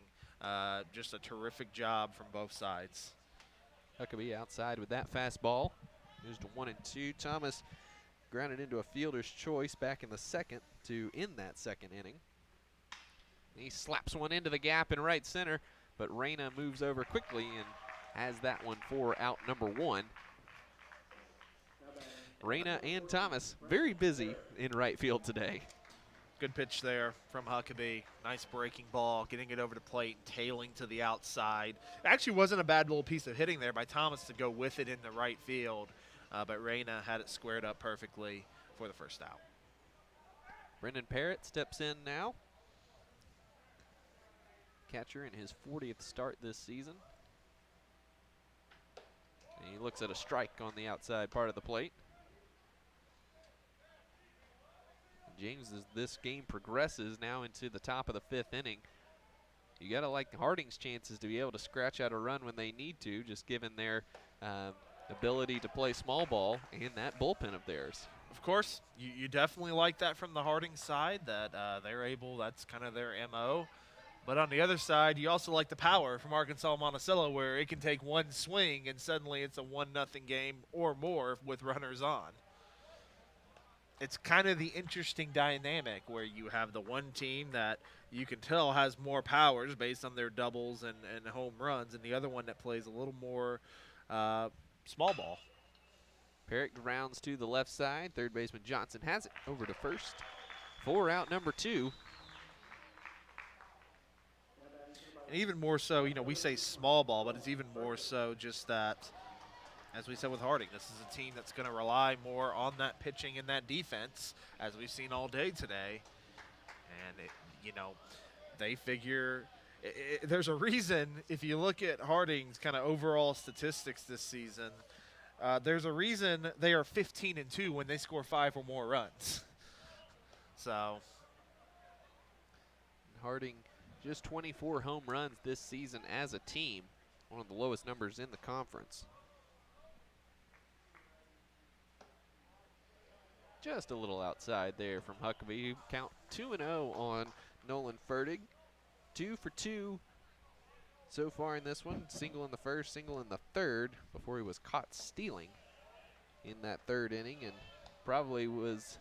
Just a terrific job from both sides. Huckabee outside with that fastball. Moves to 1-2. Thomas grounded into a fielder's choice back in the second to end that second inning. He slaps one into the gap in right center, but Reyna moves over quickly and has that one for out number one. Reyna and Thomas very busy in right field today. Good pitch there from Huckabee. Nice breaking ball, getting it over the plate, tailing to the outside. It actually wasn't a bad little piece of hitting there by Thomas to go with it in the right field, but Reyna had it squared up perfectly for the first out. Brendan Parrott steps in now. Catcher in his 40th start this season. And he looks at a strike on the outside part of the plate. James, as this game progresses now into the top of the fifth inning, you got to like Harding's chances to be able to scratch out a run when they need to, just given their ability to play small ball and that bullpen of theirs. Of course, you definitely like that from the Harding side, that they're able, that's kind of their MO. But on the other side, you also like the power from Arkansas-Monticello, where it can take one swing and suddenly it's a 1-0 game or more with runners on. It's kind of the interesting dynamic where you have the one team that you can tell has more powers based on their doubles and home runs, and the other one that plays a little more small ball. Perrick rounds to the left side. Third baseman Johnson has it over to first. 4 out, number 2. And even more so, you know, we say small ball, but it's even more so just that, as we said with Harding, this is a team that's going to rely more on that pitching and that defense, as we've seen all day today. And, you know, they figure there's a reason, if you look at Harding's kind of overall statistics this season, there's a reason they are 15-2 when they score 5 or more runs. So Harding just 24 home runs this season as a team, one of the lowest numbers in the conference. Just a little outside there from Huckabee. Count 2-0 on Nolan Fertig. 2 for 2 so far in this one. Single in the first, single in the third before he was caught stealing in that third inning, and probably was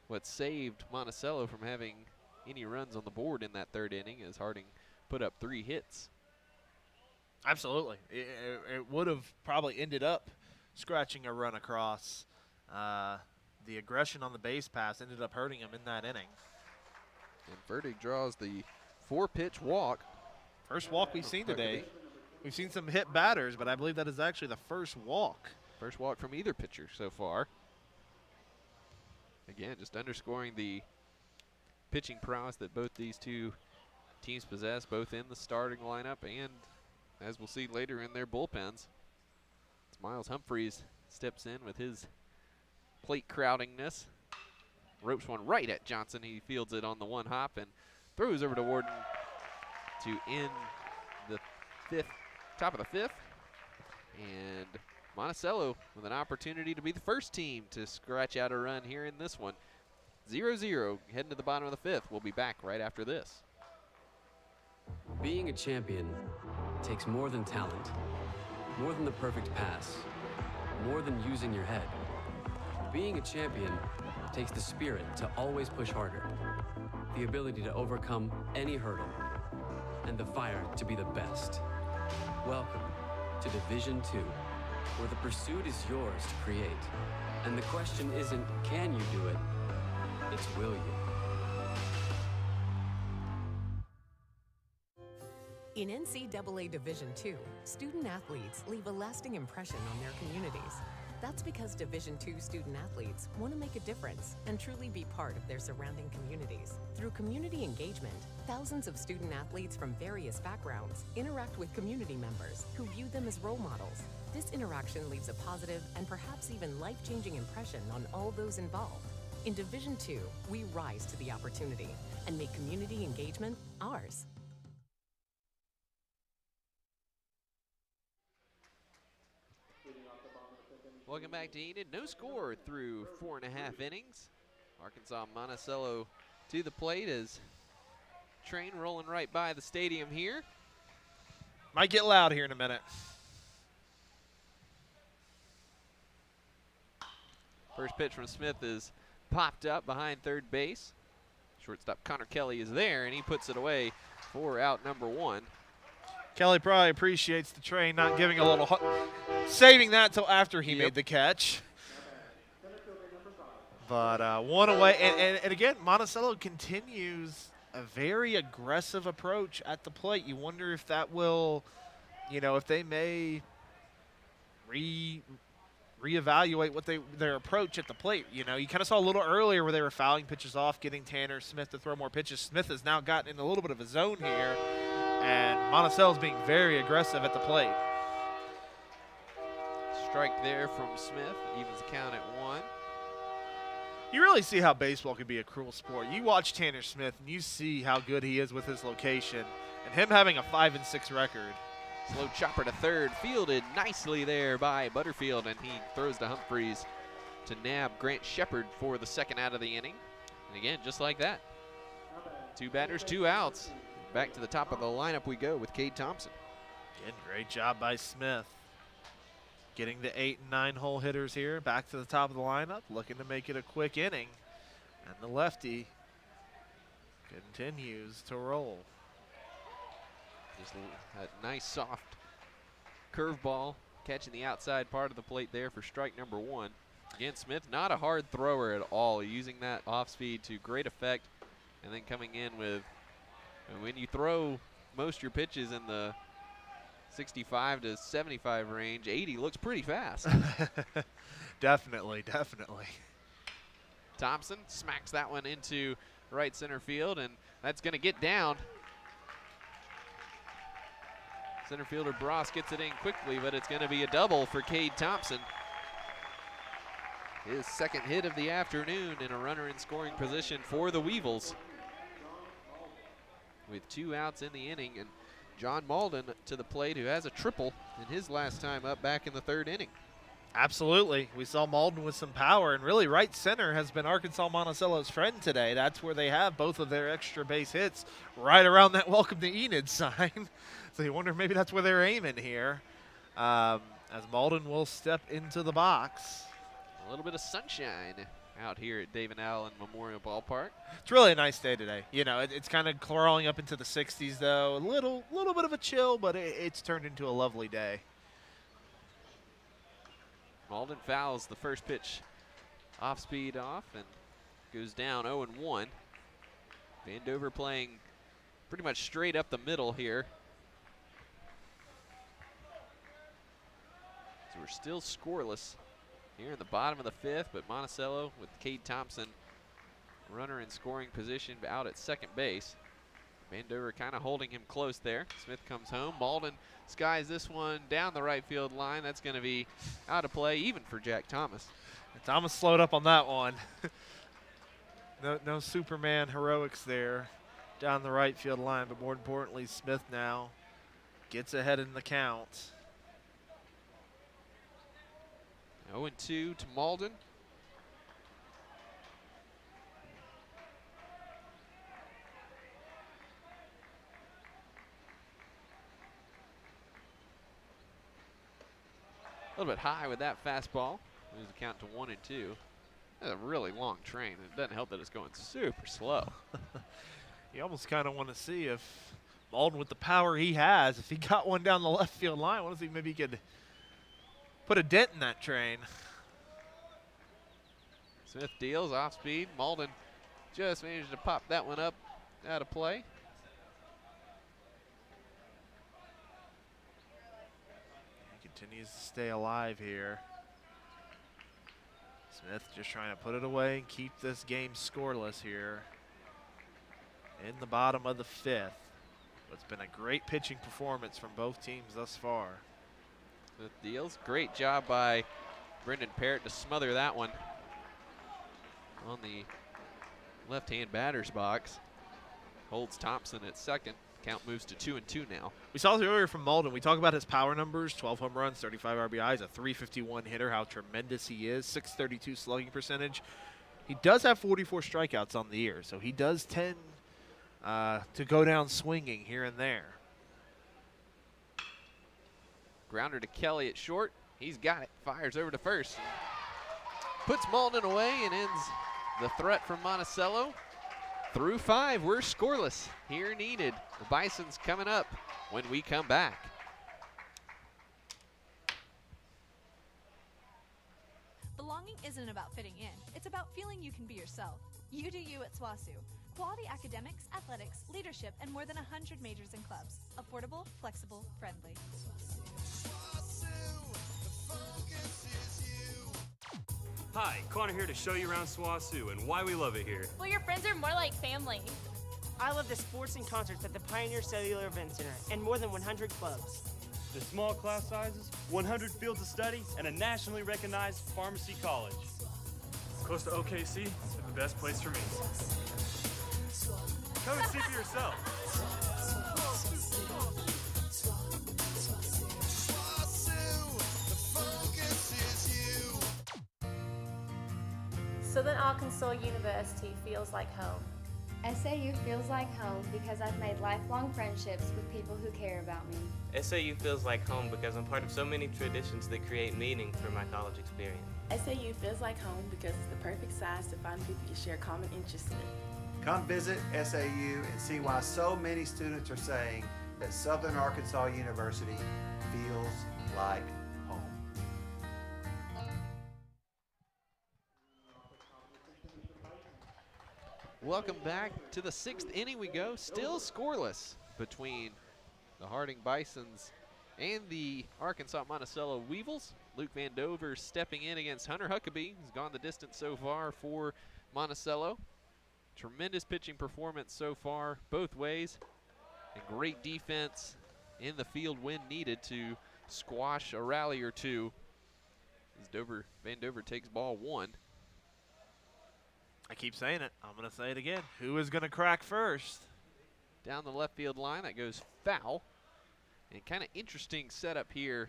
what saved Monticello from having any runs on the board in that third inning, as Harding put up 3 hits. Absolutely. It would have probably ended up scratching a run across. The aggression on the base pass ended up hurting him in that inning. And Fertig draws the 4-pitch walk. First walk we've seen today. We've seen some hit batters, but I believe that is actually the first walk. First walk from either pitcher so far. Again, just underscoring the pitching prowess that both these two teams possess, both in the starting lineup and, as we'll see later, in their bullpens. As Miles Humphreys steps in with his plate crowdingness. Ropes one right at Johnson. He fields it on the 1 hop and throws over to Warden to end the top of the 5th. And Monticello with an opportunity to be the first team to scratch out a run here in this one. 0-0 heading to the bottom of the 5th. We'll be back right after this. Being a champion takes more than talent, more than the perfect pass, more than using your head. Being a champion takes the spirit to always push harder, the ability to overcome any hurdle, and the fire to be the best. Welcome to Division II, where the pursuit is yours to create. And the question isn't, can you do it? It's will you. In NCAA Division II, student athletes leave a lasting impression on their communities. That's because Division II student athletes want to make a difference and truly be part of their surrounding communities. Through community engagement, thousands of student athletes from various backgrounds interact with community members who view them as role models. This interaction leaves a positive and perhaps even life-changing impression on all those involved. In Division II, we rise to the opportunity and make community engagement ours. Welcome back to Enid. No score through 4.5 innings. Arkansas-Monticello to the plate as train rolling right by the stadium here. Might get loud here in a minute. First pitch from Smith is popped up behind third base. Shortstop Connor Kelly is there, and he puts it away for out number 1. Kelly probably appreciates the train not giving a little, saving that till after he made the catch. But 1 away, and again, Monticello continues a very aggressive approach at the plate. You wonder if that will, if they may reevaluate what their approach at the plate. You kind of saw a little earlier where they were fouling pitches off, getting Tanner Smith to throw more pitches. Smith has now gotten in a little bit of a zone here, and Monticello's being very aggressive at the plate. Strike there from Smith, evens the count at 1. You really see how baseball can be a cruel sport. You watch Tanner Smith, and you see how good he is with his location, and him having a 5-6 record. Slow chopper to third, fielded nicely there by Butterfield, and he throws to Humphreys to nab Grant Shepard for the second out of the inning. And again, just like that, 2 batters, 2 outs. Back to the top of the lineup we go with Cade Thompson. Again, great job by Smith. Getting the 8 and 9 hole hitters here back to the top of the lineup, looking to make it a quick inning. And the lefty continues to roll. Just a nice soft curveball catching the outside part of the plate there for strike number 1. Again, Smith not a hard thrower at all, using that off speed to great effect, and then coming in with, when you throw most of your pitches in the 65 to 75 range, 80 looks pretty fast. Definitely, definitely. Thompson smacks that one into right center field, and that's going to get down. Center fielder Bross gets it in quickly, but it's going to be a double for Cade Thompson. His second hit of the afternoon, and a runner in scoring position for the Weevils. With 2 outs in the inning, and John Malden to the plate, who has a triple in his last time up back in the 3rd inning. Absolutely. We saw Malden with some power, and really right center has been Arkansas-Monticello's friend today. That's where they have both of their extra base hits, right around that welcome to Enid sign. So you wonder if maybe that's where they're aiming here. As Malden will step into the box. A little bit of sunshine out here at David Allen Memorial Ballpark. It's really a nice day today. You know, it's kind of crawling up into the 60s, though. A little bit of a chill, but it's turned into a lovely day. Malden fouls the first pitch off speed off and goes down 0-1. Vandover playing pretty much straight up the middle here. So we're still scoreless here in the bottom of the 5th, but Monticello with Cade Thompson, runner in scoring position out at second base. Vandover kind of holding him close there. Smith comes home. Malden skies this one down the right field line. That's going to be out of play even for Jack Thomas. And Thomas slowed up on that one. No Superman heroics there down the right field line, but more importantly, Smith now gets ahead in the count. 0-2 to Malden. A little bit high with that fastball. Moves the count to 1-2. That's a really long train. It doesn't help that it's going super slow. You almost kind of want to see if Malden, with the power he has, if he got one down the left field line, I want to see if maybe he could put a dent in that train. Smith deals off speed. Malden just managed to pop that one up out of play. He continues to stay alive here. Smith just trying to put it away and keep this game scoreless here in the bottom of the 5th. It's been a great pitching performance from both teams thus far. Smith deals. Great job by Brendan Parrott to smother that one on the left-hand batter's box. Holds Thompson at second. Count moves to 2-2 now. We saw this earlier from Malden. We talk about his power numbers, 12 home runs, 35 RBIs, a .351 hitter, how tremendous he is, .632 slugging percentage. He does have 44 strikeouts on the year, so he does tend to go down swinging here and there. Grounder to Kelly at short. He's got it. Fires over to first. Puts Malden away and ends the threat from Monticello. Through 5, we're scoreless here in Enid. The Bison's coming up when we come back. Belonging isn't about fitting in. It's about feeling you can be yourself. You do you at SWOSU. Quality academics, athletics, leadership, and more than 100 majors and clubs. Affordable, flexible, friendly. Hi, Connor here to show you around SWOSU and why we love it here. Well, your friends are more like family. I love the sports and concerts at the Pioneer Cellular Event Center and more than 100 clubs. The small class sizes, 100 fields of study, and a nationally recognized pharmacy college. Close to OKC, it's the best place for me. Come and see for yourself. Southern Arkansas University feels like home. SAU feels like home because I've made lifelong friendships with people who care about me. SAU feels like home because I'm part of so many traditions that create meaning for my college experience. SAU feels like home because it's the perfect size to find people you share common interests in. Come visit SAU and see why so many students are saying that Southern Arkansas University feels like home. Welcome back to the 6th inning we go. Still scoreless between the Harding Bisons and the Arkansas-Monticello Weevils. Luke Vandover stepping in against Hunter Huckabee, who's gone the distance so far for Monticello. Tremendous pitching performance so far, both ways, and great defense in the field when needed to squash a rally or two. As Vandover takes ball 1. I keep saying it. I'm going to say it again. Who is going to crack first? Down the left field line, that goes foul. And kind of interesting setup here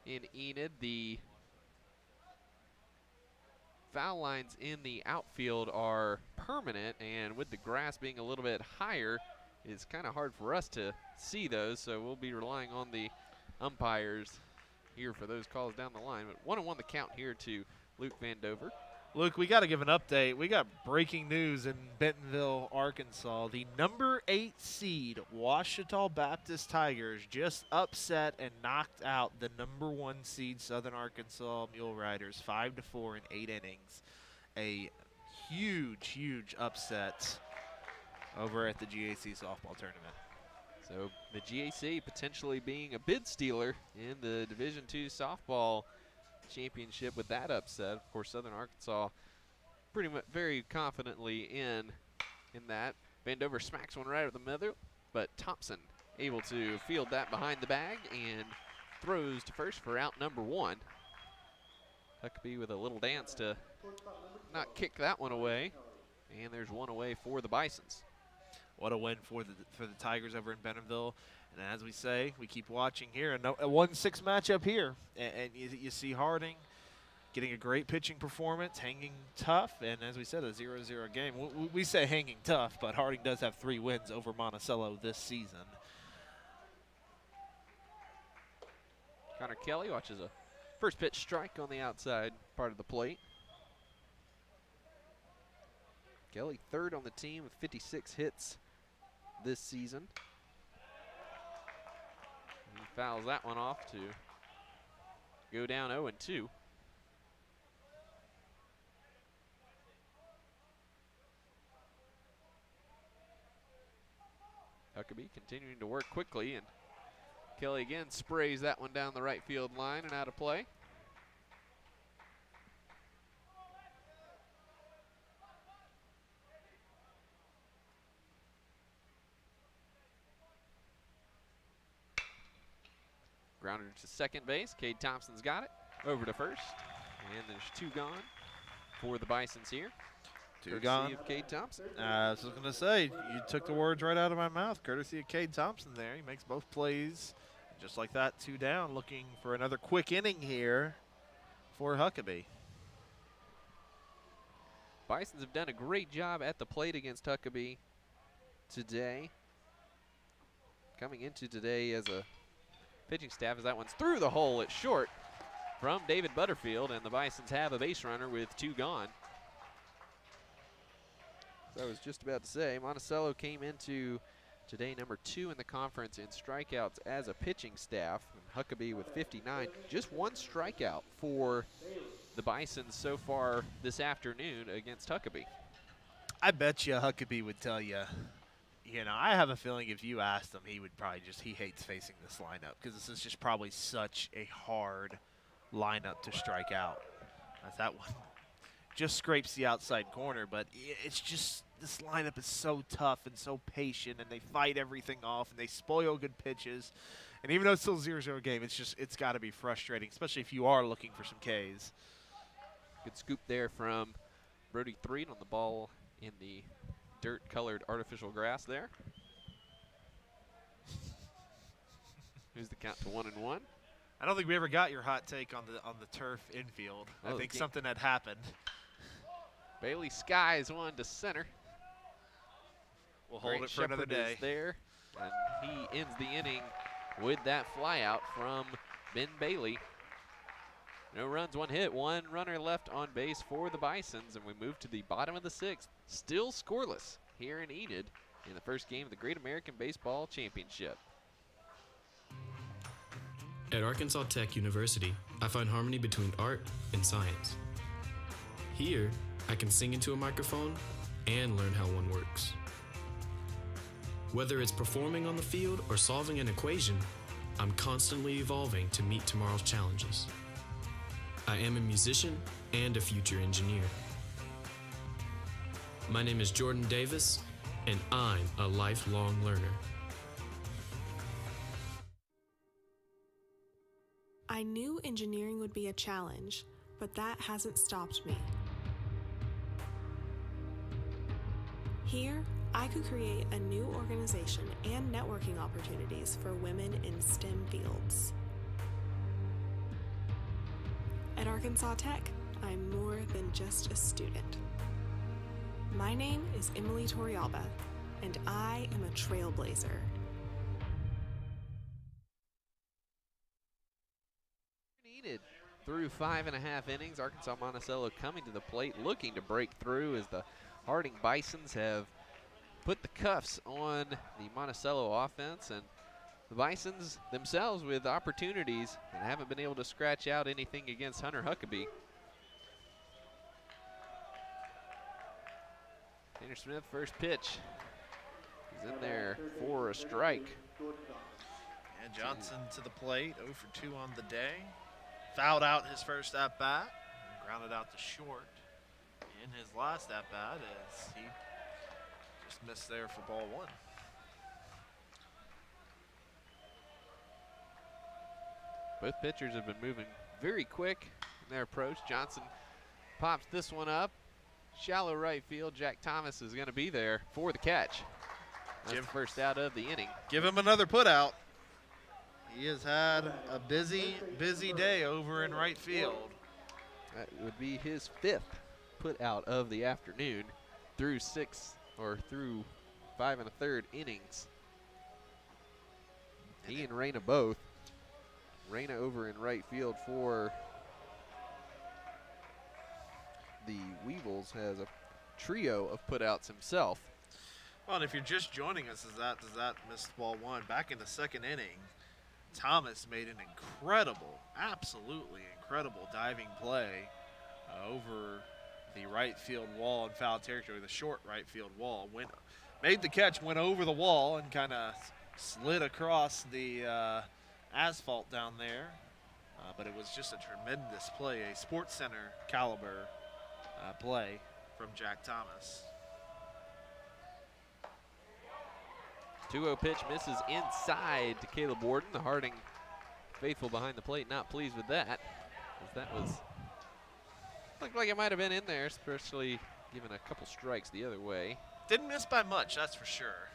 in Enid. The foul lines in the outfield are permanent, and with the grass being a little bit higher, it's kind of hard for us to see those, so we'll be relying on the umpires here for those calls down the line. But 1-1 the count here to Luke Vandover. Luke, we got to give an update. We got breaking news in Bentonville, Arkansas. The number 8 seed Ouachita Baptist Tigers just upset and knocked out the number 1 seed Southern Arkansas Mule Riders 5-4 in 8 innings. A huge, huge upset over at the GAC softball tournament. So the GAC potentially being a bid stealer in the Division II softball championship with that upset. Of course, Southern Arkansas pretty much very confidently in that. Vandover smacks one right over the middle, but Thompson able to field that behind the bag and throws to first for out number 1. Huckabee with a little dance to not kick that one away, and there's one away for the Bisons. What a win for the Tigers over in Bentonville. And as we say, we keep watching here. A 1-6 matchup here. And you see Harding getting a great pitching performance, hanging tough. And as we said, a 0-0 game. We say hanging tough, but Harding does have 3 wins over Monticello this season. Connor Kelly watches a first pitch strike on the outside part of the plate. Kelly 3rd on the team with 56 hits this season. He fouls that one off to go down 0-2. Huckabee continuing to work quickly, and Kelly again sprays that one down the right field line and out of play. Grounder to second base. Cade Thompson's got it. Over to first. And there's 2 gone for the Bisons here. 2 gone. Of Cade Thompson. I was going to say, you took the words right out of my mouth. Courtesy of Cade Thompson there. He makes both plays. Just like that, 2 down. Looking for another quick inning here for Huckabee. Bisons have done a great job at the plate against Huckabee today. Coming into today as a pitching staff, as that one's through the hole at short from David Butterfield, and the Bisons have a base runner with 2 gone. So I was just about to say, Monticello came into today number 2 in the conference in strikeouts as a pitching staff. And Huckabee with 59, just 1 strikeout for the Bisons so far this afternoon against Huckabee. I bet you Huckabee would tell you, I have a feeling if you asked him, he would probably he hates facing this lineup because this is just probably such a hard lineup to strike out. As that one just scrapes the outside corner, but it's just, this lineup is so tough and so patient, and they fight everything off, and they spoil good pitches. And even though it's still a 0-0 game, it's got to be frustrating, especially if you are looking for some Ks. Good scoop there from Brody Threed on the ball in the dirt-colored artificial grass there. Here's the count to 1-1. I don't think we ever got your hot take on the turf infield. I think something had happened. Bailey skies one to center. We'll hold it for another day. Is there, and he ends the inning with that flyout from Ben Bailey. No runs, one hit, one runner left on base for the Bisons, and we move to the bottom of the sixth. Still scoreless here in Enid in the first game of the Great American Baseball Championship. At Arkansas Tech University, I find harmony between art and science. Here, I can sing into a microphone and learn how one works. Whether it's performing on the field or solving an equation, I'm constantly evolving to meet tomorrow's challenges. I am a musician and a future engineer. My name is Jordan Davis, and I'm a lifelong learner. I knew engineering would be a challenge, but that hasn't stopped me. Here, I could create a new organization and networking opportunities for women in STEM fields. At Arkansas Tech, I'm more than just a student. My name is Emily Torrialba, and I am a trailblazer. Needed through 5.5 innings. Arkansas-Monticello coming to the plate, looking to break through as the Harding Bisons have put the cuffs on the Monticello offense, and the Bisons themselves with opportunities and haven't been able to scratch out anything against Hunter Huckabee. Tanner Smith, first pitch. He's in there for a strike. And Johnson to the plate, 0 for 2 on the day. Fouled out his first at-bat, grounded out to short. In his last at-bat as he just missed there for ball 1. Both pitchers have been moving very quick in their approach. Johnson pops this one up. Shallow right field. Jack Thomas is going to be there for the catch. That's the first out of the inning. Give him another put out. He has had a busy day over in right field. That would be his 5th put out of the afternoon through 5 1/3 innings. He and Reyna both. Reyna over in right field for the Weevils has a trio of putouts himself. Well, and if you're just joining us, does that missed ball 1? Back in the second inning, Thomas made an incredible, absolutely incredible diving play over the right field wall in foul territory, the short right field wall. Made the catch, went over the wall, and kind of slid across the asphalt down there. But it was just a tremendous play, a Sports Center caliber play from Jack Thomas. 2-0 pitch misses inside to Caleb Warden. The Harding faithful behind the plate not pleased with that, as that looked like it might have been in there, especially given a couple strikes the other way. Didn't miss by much, that's for sure.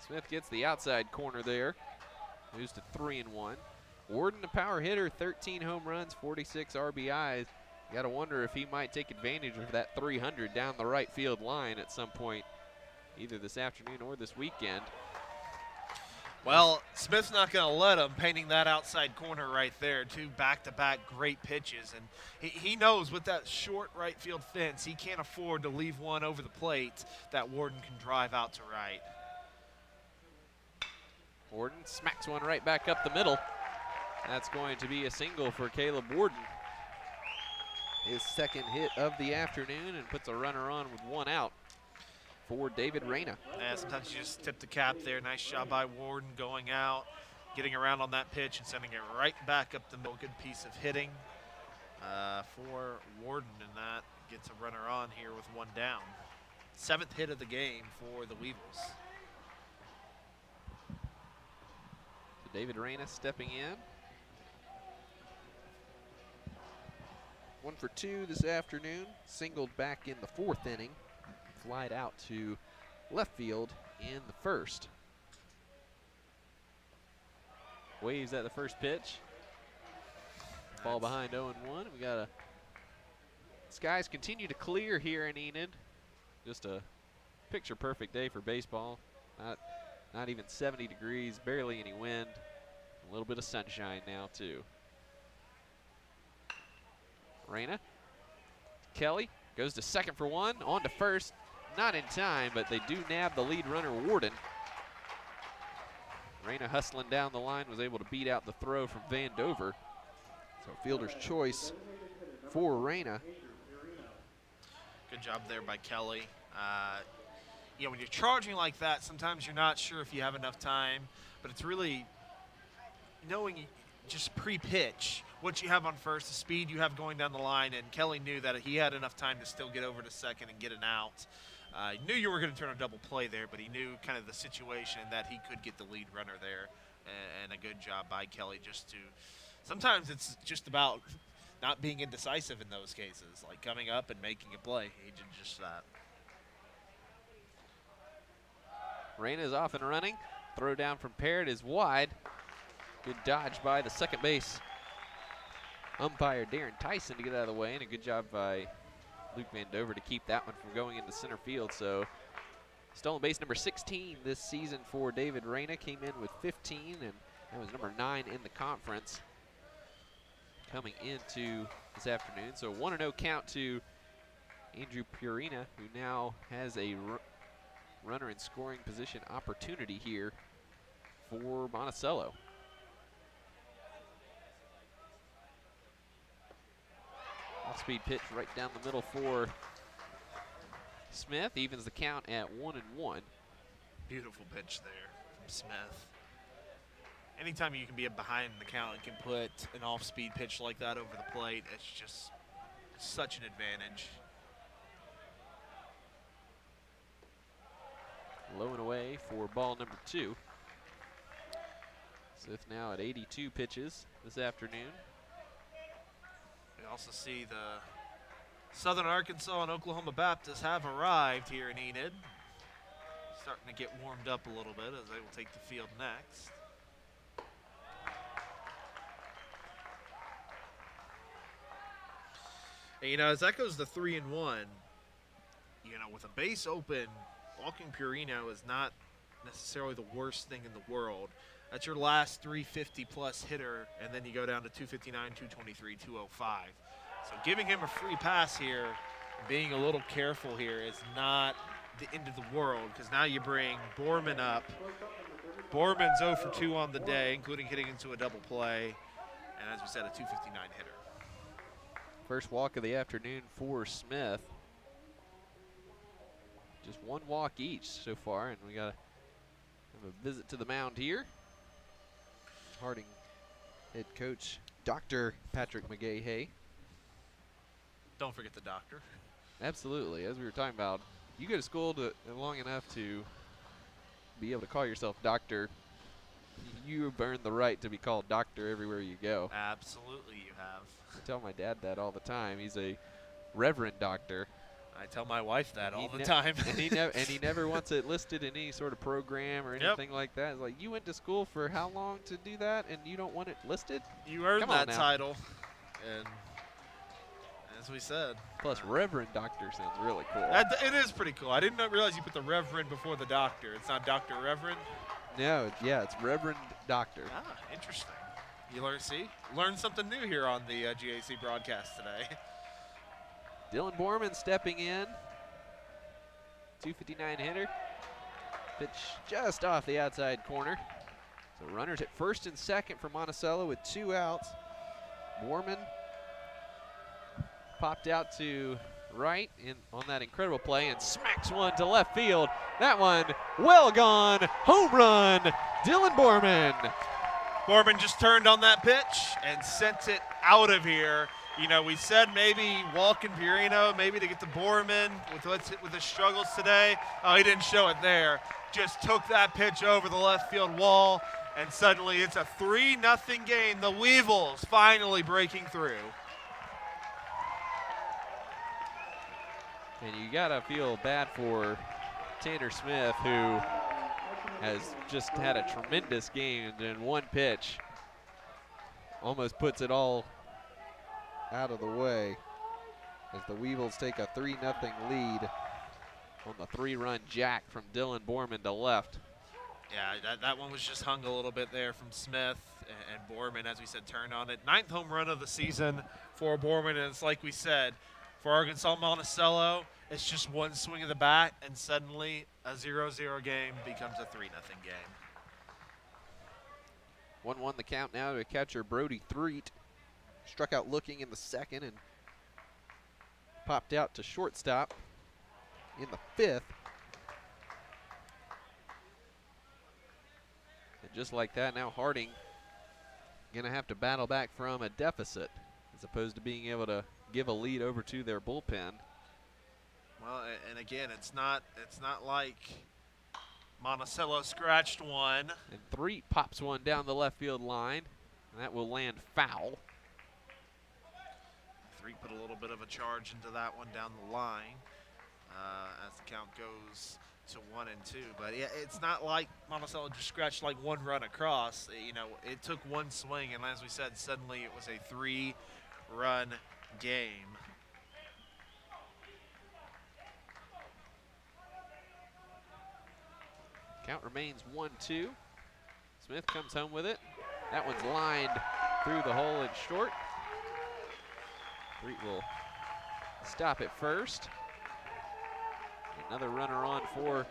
Smith gets the outside corner there. Moves to 3-1. Warden, a power hitter, 13 home runs, 46 RBIs. You got to wonder if he might take advantage of that 300 down the right field line at some point, either this afternoon or this weekend. Well, Smith's not going to let him, painting that outside corner right there. 2 back-to-back great pitches. And he knows with that short right field fence, he can't afford to leave one over the plate that Warden can drive out to right. Warden smacks one right back up the middle. That's going to be a single for Caleb Warden. His second hit of the afternoon, and puts a runner on with 1 out for David Reyna. Yeah, sometimes you just tip the cap there. Nice job by Warden going out, getting around on that pitch and sending it right back up the middle. Good piece of hitting for Warden, and that gets a runner on here with 1 down. 7th hit of the game for the Weevils. So David Reyna stepping in. 1 for 2 this afternoon. Singled back in the 4th inning. Flied out to left field in the 1st. Waves at the first pitch. Ball behind 0-1. We got skies continue to clear here in Enid. Just a picture perfect day for baseball. Not even 70 degrees, barely any wind. A little bit of sunshine now too. Reyna. Kelly goes to second for 1, on to first. Not in time, but they do nab the lead runner, Warden. Reyna hustling down the line, was able to beat out the throw from Van Dover. So fielder's choice for Reyna. Good job there by Kelly. You know, when you're charging like that, sometimes you're not sure if you have enough time, but it's really knowing just pre-pitch what you have on first, the speed you have going down the line, and Kelly knew that he had enough time to still get over to second and get an out. He knew you were going to turn a double play there, but he knew kind of the situation that he could get the lead runner there, and a good job by Kelly just to – sometimes it's just about not being indecisive in those cases, like coming up and making a play. He did just that. Reyna is off and running. Throw down from Parrott is wide. Good dodge by the second base umpire Darren Tyson to get out of the way, and a good job by Luke Van Dover to keep that one from going into center field. So stolen base number 16 this season for David Reyna. Came in with 15, and that was number 9 in the conference coming into this afternoon. So 1-0 count to Andrew Purina, who now has a runner in scoring position opportunity here for Monticello. Off-speed pitch right down the middle for Smith. Evens the count at 1-1. Beautiful pitch there from Smith. Anytime you can be behind the count and can put an off-speed pitch like that over the plate, it's just such an advantage. Low and away for ball number 2. Smith now at 82 pitches this afternoon. We also see the Southern Arkansas and Oklahoma Baptist have arrived here in Enid. Starting to get warmed up a little bit as they will take the field next. And, you know, as that goes to 3-1, you know, with a base open, walking Purino is not necessarily the worst thing in the world. That's your last 350-plus hitter, and then you go down to 259, 223, 205. So giving him a free pass here, being a little careful here is not the end of the world, because now you bring Borman up. Borman's 0 for 2 on the day, including hitting into a double play, and as we said, a 259 hitter. First walk of the afternoon for Smith. Just one walk each so far, and we got to have a visit to the mound here. Harding head coach Dr. Patrick McGahey. Don't forget the doctor. Absolutely. As we were talking about, you go to school long enough to be able to call yourself doctor. You've earned the right to be called doctor everywhere you go. Absolutely you have. I tell my dad that all the time. He's a reverend doctor. I tell my wife that all the time. And he never wants it listed in any sort of program or anything like that. It's like, you went to school for how long to do that, and you don't want it listed? You earned that title. And as we said. Plus, Reverend Doctor sounds really cool. It is pretty cool. I didn't realize you put the Reverend before the Doctor. It's not Dr. Reverend? No, yeah, it's Reverend Doctor. Ah, interesting. You learned something new here on the GAC broadcast today. Dylan Borman stepping in. 259 hitter. Pitch just off the outside corner. So runners at first and second for Monticello with 2 outs. Borman popped out to right on that incredible play and smacks one to left field. That one well gone. Home run, Dylan Borman. Borman just turned on that pitch and sent it out of here. You know, we said maybe walking Purino, maybe to get to Borman with his struggles today. Oh, he didn't show it there. Just took that pitch over the left field wall, and suddenly it's a 3-0 game. The Weevils finally breaking through. And you gotta feel bad for Tanner Smith, who has just had a tremendous game, and in one pitch almost puts it all out of the way as the Weevils take a 3-0 lead on the 3-run jack from Dylan Borman to left. Yeah, that one was just hung a little bit there from Smith, and Borman, as we said, turned on it. 9th home run of the season for Borman, and it's like we said, for Arkansas-Monticello, it's just one swing of the bat, and suddenly a 0-0 game becomes a 3-0 game. 1-1 the count now to catcher Brody Threet. Struck out looking in the second and popped out to shortstop in the 5th. And just like that, now Harding gonna have to battle back from a deficit as opposed to being able to give a lead over to their bullpen. Well, and again, it's not like Monticello scratched one. And Threet pops one down the left field line, and that will land foul. Threet put a little bit of a charge into that one down the line as the count goes to 1-2. But yeah, it's not like Monticello just scratched like one run across. You know, it took one swing, and as we said, suddenly it was a 3-run game. Count remains 1-2. Smith comes home with it. That one's lined through the hole and short. Threet will stop at first. Another runner on for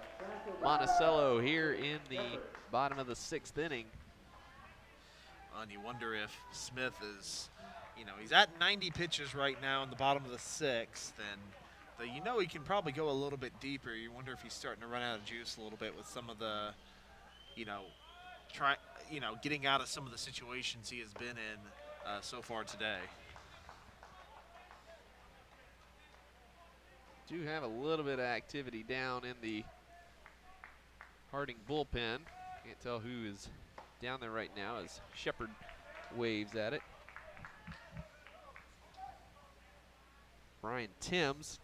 Monticello here in the bottom of the 6th inning. And you wonder if Smith is, you know, he's at 90 pitches right now in the bottom of the 6th, and you know he can probably go a little bit deeper. You wonder if he's starting to run out of juice a little bit with some of the, getting out of some of the situations he has been in so far today. Do have a little bit of activity down in the Harding bullpen. Can't tell who is down there right now as Shepard waves at it. Brian Timms,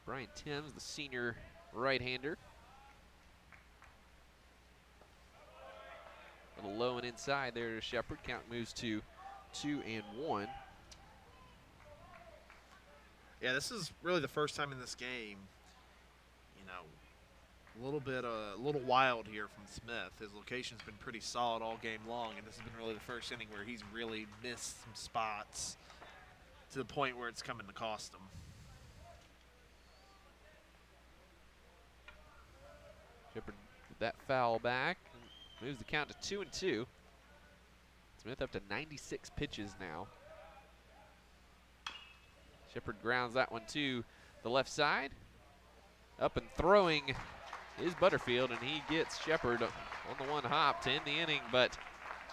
the senior right-hander. A little low and inside there to Shepard. Count moves to 2-1. Yeah, this is really the first time in this game, a little wild here from Smith. His location's been pretty solid all game long, and this has been really the first inning where he's really missed some spots to the point where it's coming to cost him. Shepard with that foul back, moves the count to 2-2. Smith up to 96 pitches now. Shepard grounds that one to the left side. Up and throwing is Butterfield, and he gets Shepard on the one hop to end the inning, but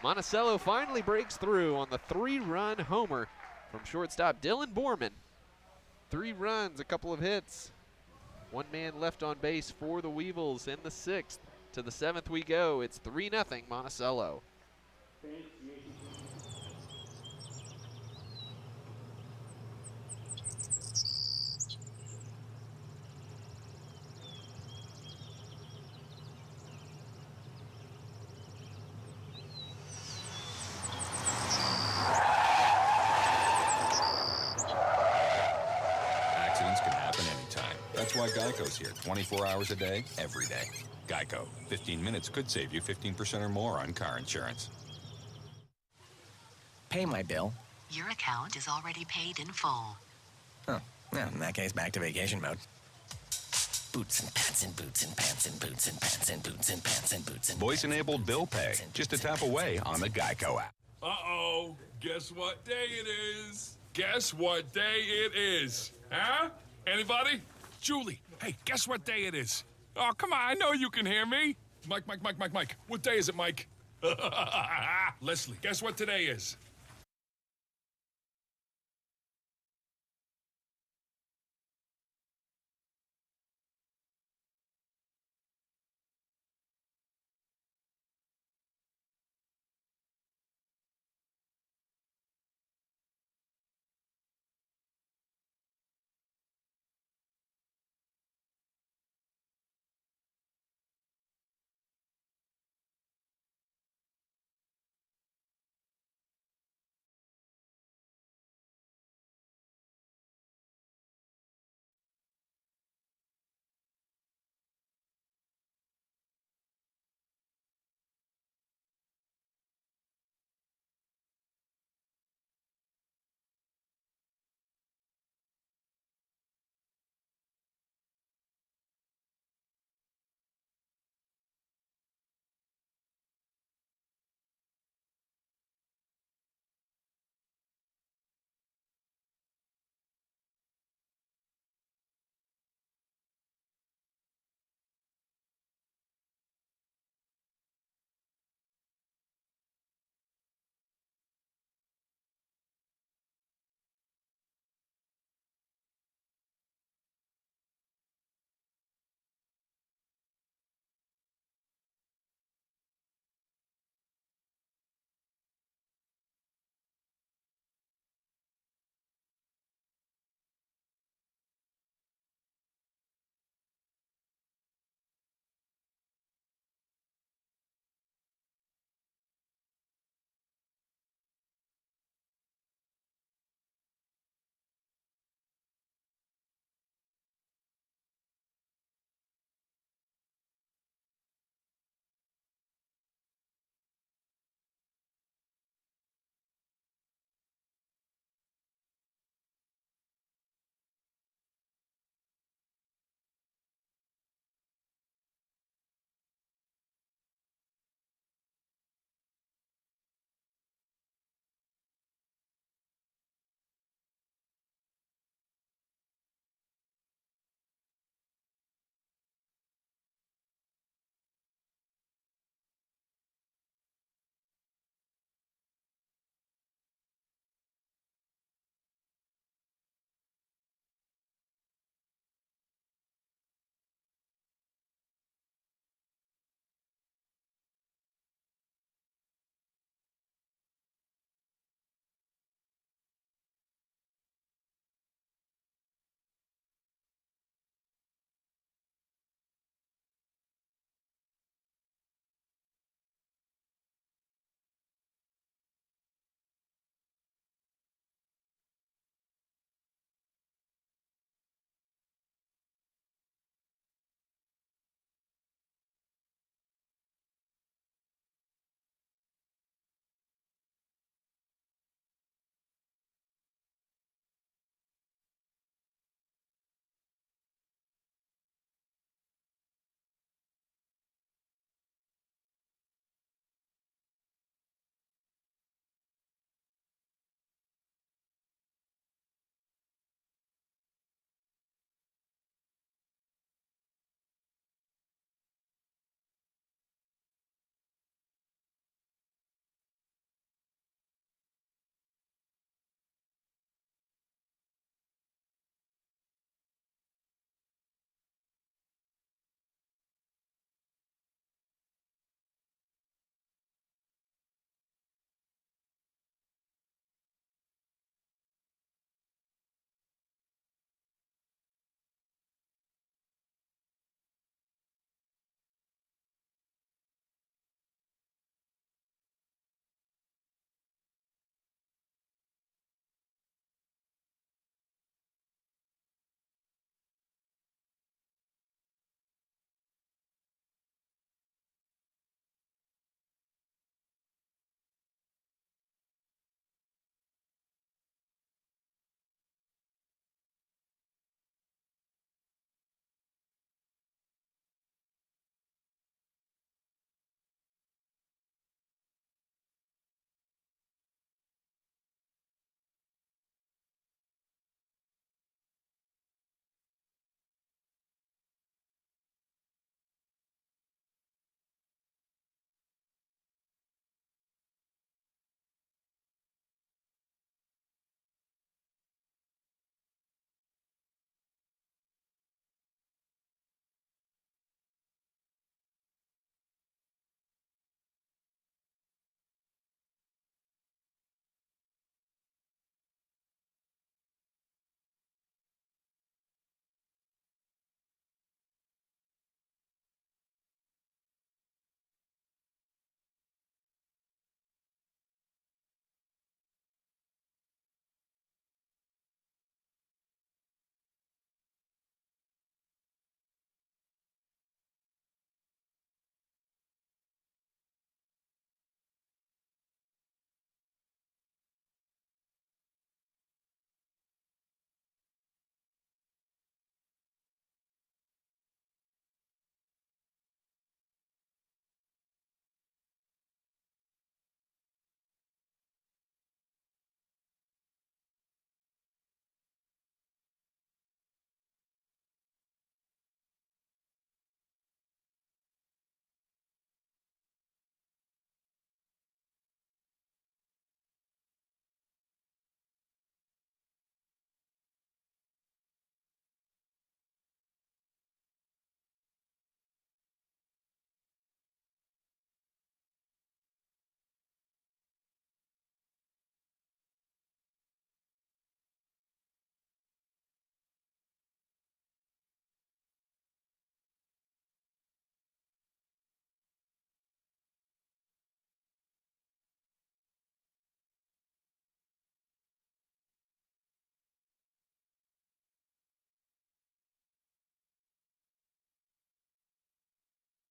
Monticello finally breaks through on the 3-run homer from shortstop Dylan Borman. 3 runs, a couple of hits. 1 man left on base for the Weevils in the 6th. To the 7th we go. It's 3-0 Monticello. Accidents can happen anytime. That's why Geico's here 24 hours a day, every day. Geico. 15 minutes could save you 15% or more on car insurance. Pay my bill. Your account is already paid in full. Oh, well, in that case, back to vacation mode. Boots and pants and boots and pants and boots and pants and boots and pants and boots and Voice-enabled bill pay. Just a tap away on the Geico app. Uh-oh. Guess what day it is? Guess what day it is? Huh? Anybody? Julie, hey, guess what day it is? Oh, come on, I know you can hear me. Mike. What day is it, Mike? Leslie, guess what today is?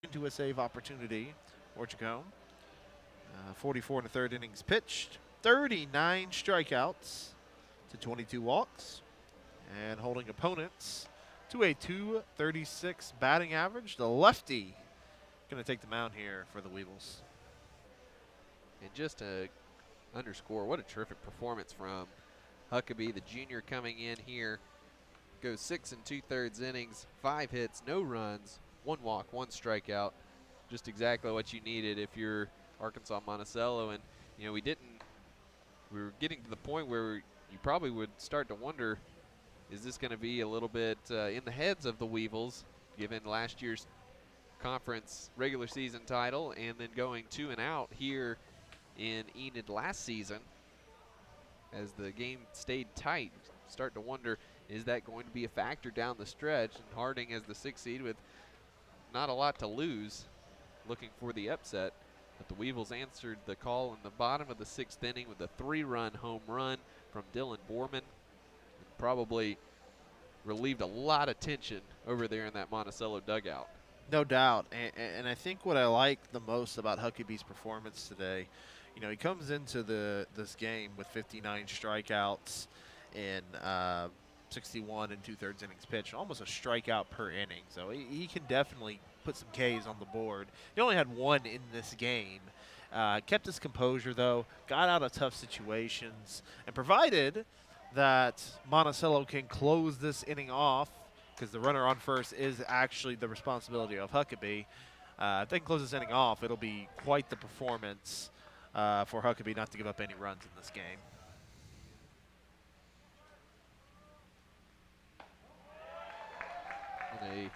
into a save opportunity for Chacon. 44 in the third innings pitched, 39 strikeouts to 22 walks, and holding opponents to a 236 batting average. The lefty going to take the mound here for the Weevils. And just to underscore, what a terrific performance from Huckabee, the junior, coming in here. Goes 6 2/3 innings, 5 hits, no runs, 1 walk, 1 strikeout. Just exactly what you needed if you're Arkansas-Monticello. And, you know, we were getting to the point where you probably would start to wonder, is this going to be a little bit in the heads of the Weevils, given last year's conference regular season title and then going 2-0 here in Enid last season. As the game stayed tight, start to wonder, is that going to be a factor down the stretch? And Harding as the 6th seed with not a lot to lose, looking for the upset. But the Weevils answered the call in the bottom of the 6th inning with a 3-run home run from Dylan Borman. Probably relieved a lot of tension over there in that Monticello dugout. No doubt, and I think what I like the most about Huckabee's performance today, you know, he comes into this game with 59 strikeouts in 61 2/3 innings pitched, almost a strikeout per inning. So he can definitely put some Ks on the board. He only had 1 in this game. Kept his composure, though, got out of tough situations, and provided that Monticello can close this inning off, because the runner on first is actually the responsibility of Huckabee. If they can close this inning off, it'll be quite the performance for Huckabee not to give up any runs in this game. And a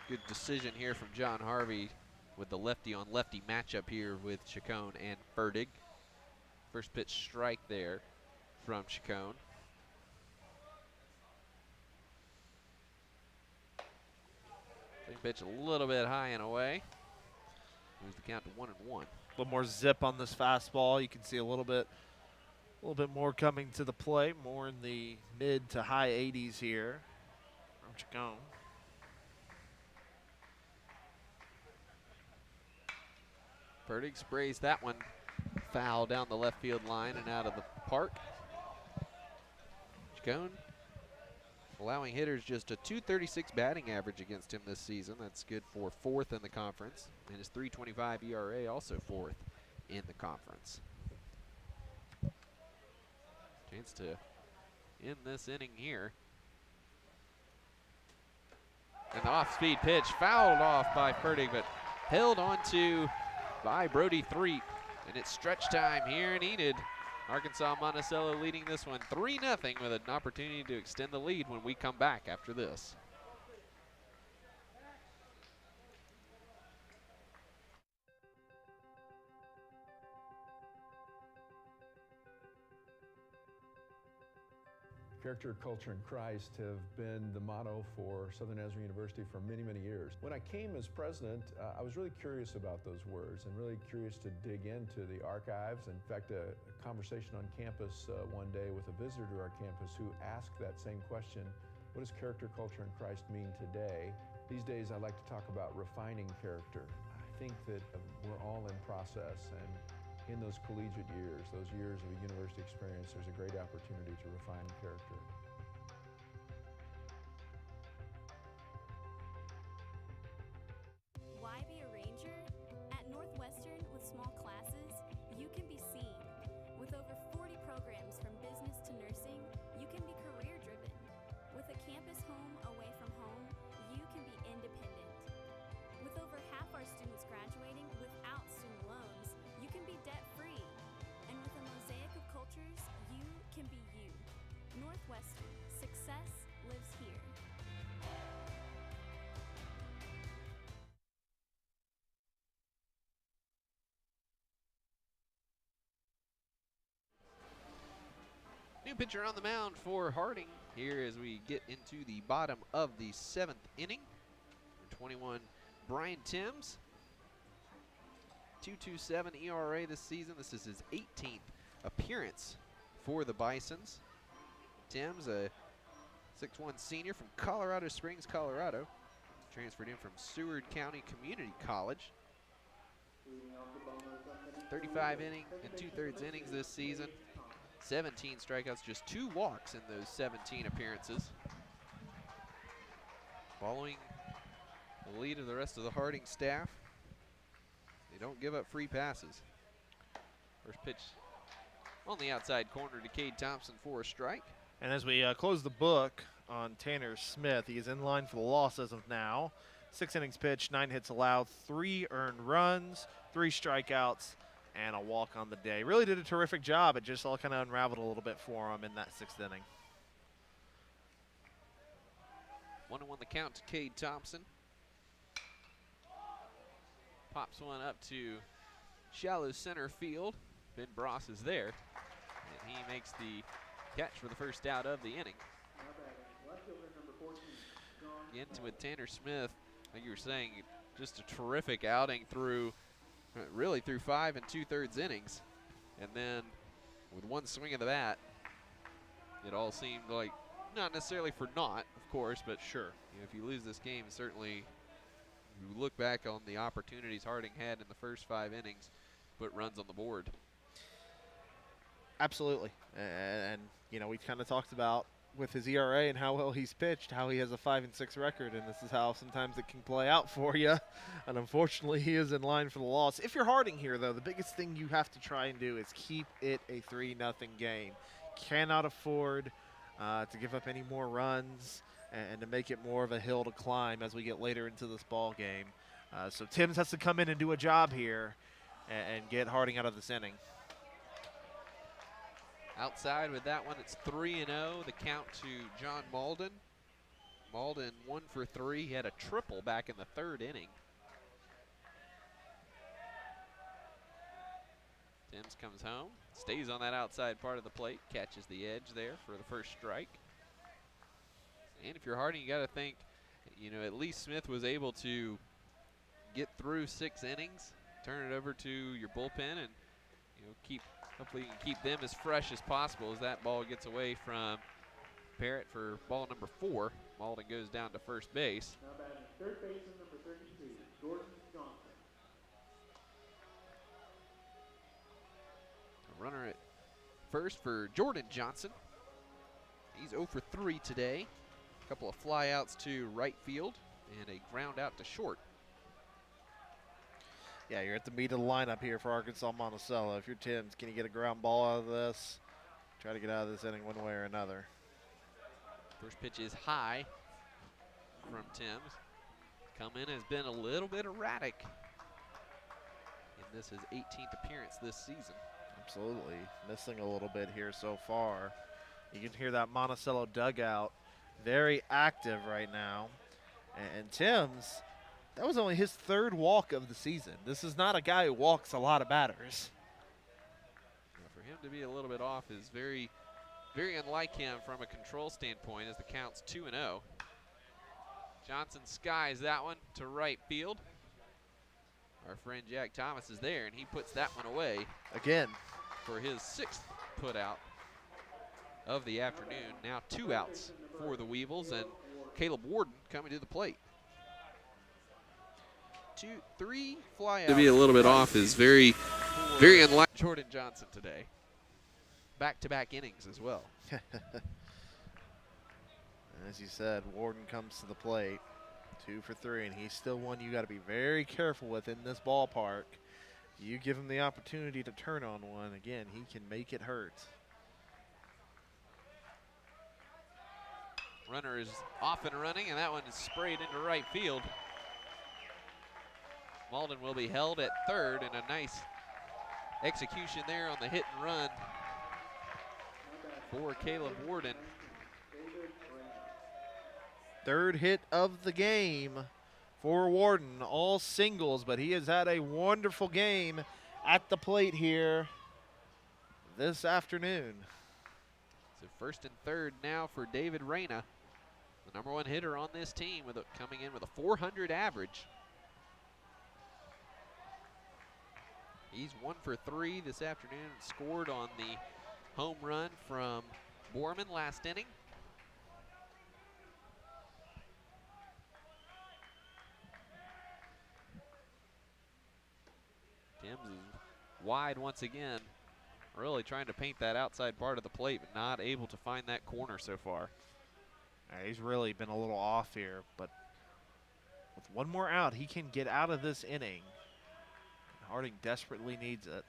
good decision here from John Harvey with the lefty-on-lefty matchup here with Chacon and Ferdig. First pitch strike there from Chacon. Second pitch a little bit high and away. Moves the count to 1-1. A little more zip on this fastball. You can see a little bit more coming to the plate, more in the mid to high 80s here from Chacon. Ferdig sprays that one foul down the left field line and out of the park. Chacon allowing hitters just a 236 batting average against him this season. That's good for 4th in the conference. And his 3.25 ERA also 4th in the conference. Chance to end this inning here. And the off-speed pitch fouled off by Ferdig, but held onto by Brody Threep. And it's stretch time here in Enid. Arkansas-Monticello leading this one 3-0 with an opportunity to extend the lead when we come back after this. Character, culture, and Christ have been the motto for Southern Nazarene University for many, many years. When I came as president, I was really curious about those words and really curious to dig into the archives. In fact, a conversation on campus one day with a visitor to our campus who asked that same question: what does character, culture, and Christ mean today? These days, I like to talk about refining character. I think that we're all in process, and in those collegiate years, those years of a university experience, there's a great opportunity to refine character. Why be a ranger? At Northwestern, with small classes, you can be seen. With over 40 programs from business to nursing, you can be career-driven. With a campus home away from home, you can be independent. With over half our students graduating without student loans, you can be debt-free. And with a mosaic of cultures, you can be you. Northwestern, success lives here. New pitcher on the mound for Harding here as we get into the bottom of the 7th inning. Number 21, Brian Timms. 2.27 ERA this season. This is his 18th appearance for the Bisons. Timms, a 6'1 senior from Colorado Springs, Colorado. transferred in from Seward County Community College. 35 inning and 2/3 innings this season. 17 strikeouts, just 2 walks in those 17 appearances. Following the lead of the rest of the Harding staff. They don't give up free passes. First pitch on the outside corner to Cade Thompson for a strike. And as we close the book on Tanner Smith, he is in line for the loss as of now. 6 innings pitched, 9 hits allowed, 3 earned runs, 3 strikeouts, and a walk on the day. Really did a terrific job. It just all kind of unraveled a little bit for him in that 6th inning. 1-1 the count to Cade Thompson. Pops one up to shallow center field. Ben Bross is there, and he makes the catch for the first out of the inning. Again, with Tanner Smith, like you were saying, just a terrific outing through 5 2/3 innings. And then with one swing of the bat, it all seemed like, not necessarily for naught, of course, but sure. You know, if you lose this game, certainly you look back on the opportunities Harding had in the first 5 innings, put runs on the board. Absolutely. And you know, we kind of talked about with his ERA and how well he's pitched, how he has a 5-6 record, and this is how sometimes it can play out for you. And unfortunately, he is in line for the loss. If you're Harding here, though, the biggest thing you have to try and do is keep it a 3-0 game. Cannot afford to give up any more runs and to make it more of a hill to climb as we get later into this ball game. So Timms has to come in and do a job here and get Harding out of this inning. Outside with that one, it's 3-0. The count to John Malden. Malden 1 for 3. He had a triple back in the 3rd inning. Timms comes home, stays on that outside part of the plate, catches the edge there for the first strike. And if you're Harding, you got to think, you know, at least Smith was able to get through 6 innings, turn it over to your bullpen, and you know, hopefully you can keep them as fresh as possible as that ball gets away from Parrott for ball number 4. Malden goes down to first base. Now batting third baseman number 32, Jordan Johnson. A runner at first for Jordan Johnson. He's 0 for 3 today. A couple of flyouts to right field and a ground out to short. Yeah, you're at the meat of the lineup here for Arkansas-Monticello. If you're Timms, can you get a ground ball out of this? Try to get out of this inning one way or another. First pitch is high from Timms. Come in has been a little bit erratic. And this is his 18th appearance this season. Absolutely. Missing a little bit here so far. You can hear that Monticello dugout very active right now. And Timms, that was only his 3rd walk of the season. This is not a guy who walks a lot of batters. For him to be a little bit off is very, very unlike him from a control standpoint as the count's 2-0. Johnson skies that one to right field. Our friend Jack Thomas is there, and he puts that one away. Again. For his 6th put out of the afternoon. Now 2 outs for the Weevils, and Caleb Warden coming to the plate. 2, 3 flyouts. To be a little bit off is very, very unlike Jordan Johnson today. Back-to-back innings as well. As you said, Warden comes to the plate, 2 for 3, and he's still one you got to be very careful with in this ballpark. You give him the opportunity to turn on one, again, he can make it hurt. Runner is off and running, and that one is sprayed into right field. Malden will be held at 3rd, and a nice execution there on the hit and run for Caleb Warden. 3rd hit of the game for Warden, all singles, but he has had a wonderful game at the plate here this afternoon. So 1st and 3rd now for David Reyna, the number 1 hitter on this team, coming in with a 400 average. He's 1 for 3 this afternoon, scored on the home run from Borman last inning. wide once again. Really trying to paint that outside part of the plate, but not able to find that corner so far. He's really been a little off here, but with one more out, he can get out of this inning. Harding desperately needs it.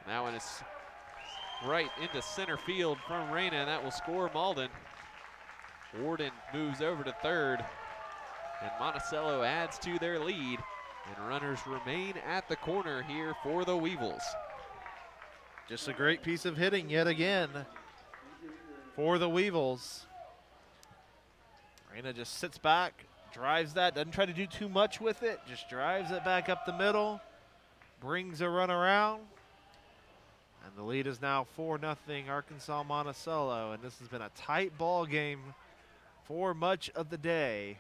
That one is right into center field from Reyna, and that will score Malden. Warden moves over to third, and Monticello adds to their lead, and runners remain at the corner here for the Weevils. Just a great piece of hitting yet again for the Weevils. Reyna just sits back, drives that, doesn't try to do too much with it, just drives it back up the middle, brings a run around, and the lead is now 4-0 Arkansas-Monticello, and this has been a tight ball game for much of the day.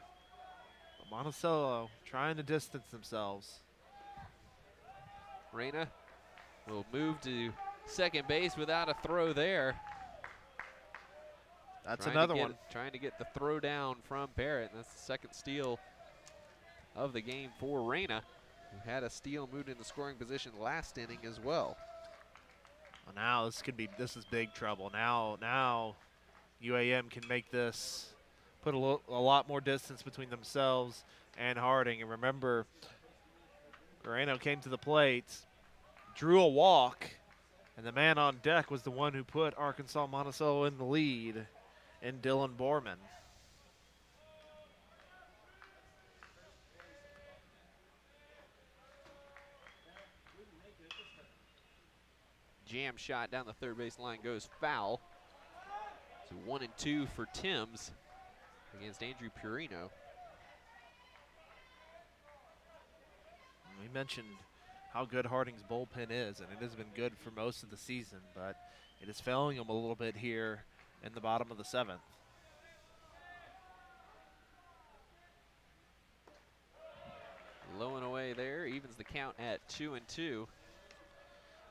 But Monticello trying to distance themselves. Reyna will move to second base without a throw there. That's another one. Trying to get the throw down from Barrett, and that's the second steal of the game for Reyna, who had a steal, moved into scoring position last inning as well. Well, now this is big trouble. Now UAM can make this, put a lot more distance between themselves and Harding. And remember, Guerrero came to the plate, drew a walk, and the man on deck was the one who put Arkansas-Monticello in the lead, in Dylan Borman. Jam shot down the third base line goes foul. So 1-2 for Timms against Andrew Purino. We mentioned how good Harding's bullpen is, and it has been good for most of the season, but it is failing them a little bit here in the bottom of the seventh. Low and away there, evens the count at 2-2.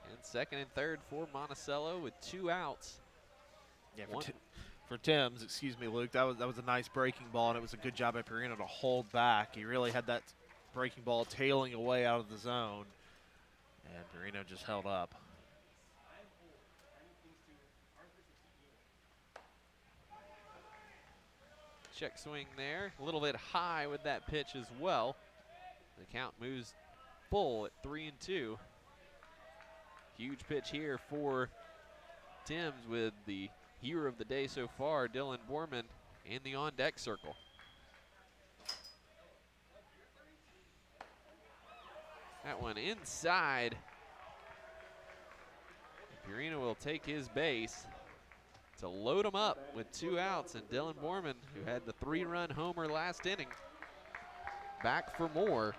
And second and third for Monticello with 2 outs. Yeah, for Timms, excuse me, Luke, that was a nice breaking ball, and it was a good job by Perino to hold back. He really had that breaking ball tailing away out of the zone, and Perino just held up. Check swing there, a little bit high with that pitch as well. The count moves full at 3-2. Huge pitch here for Timms with the hero of the day so far, Dylan Borman, in the on-deck circle. That one inside. Purino will take his base to load him up with 2 outs, and Dylan Borman, who had the 3-run homer last inning, back for more.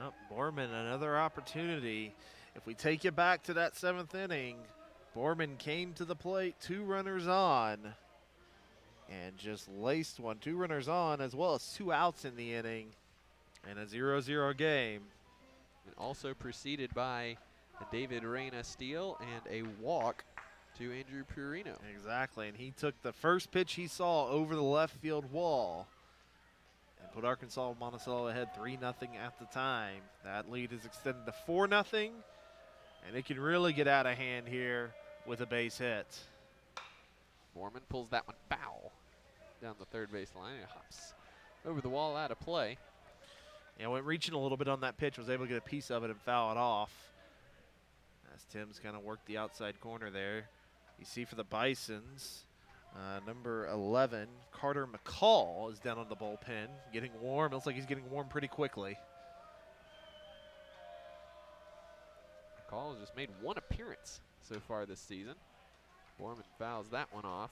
Yep, Borman, another opportunity. If we take you back to that 7th inning, Borman came to the plate, 2 runners on, and just laced one. 2 runners on, as well as 2 outs in the inning, and a 0-0 game. And also preceded by a David Reyna steal and a walk to Andrew Purino. Exactly, and he took the first pitch he saw over the left field wall and put Arkansas-Monticello ahead 3-0 at the time. That lead is extended to 4-0, and it can really get out of hand here with a base hit. Borman pulls that one foul down the third base line. It hops over the wall out of play. Yeah, went reaching a little bit on that pitch, was able to get a piece of it and foul it off. As Timms kind of worked the outside corner there. You see for the Bisons, number 11, Carter McCall is down on the bullpen, getting warm. It looks like he's getting warm pretty quickly. McCall has just made 1 appearance so far this season. Borman fouls that one off.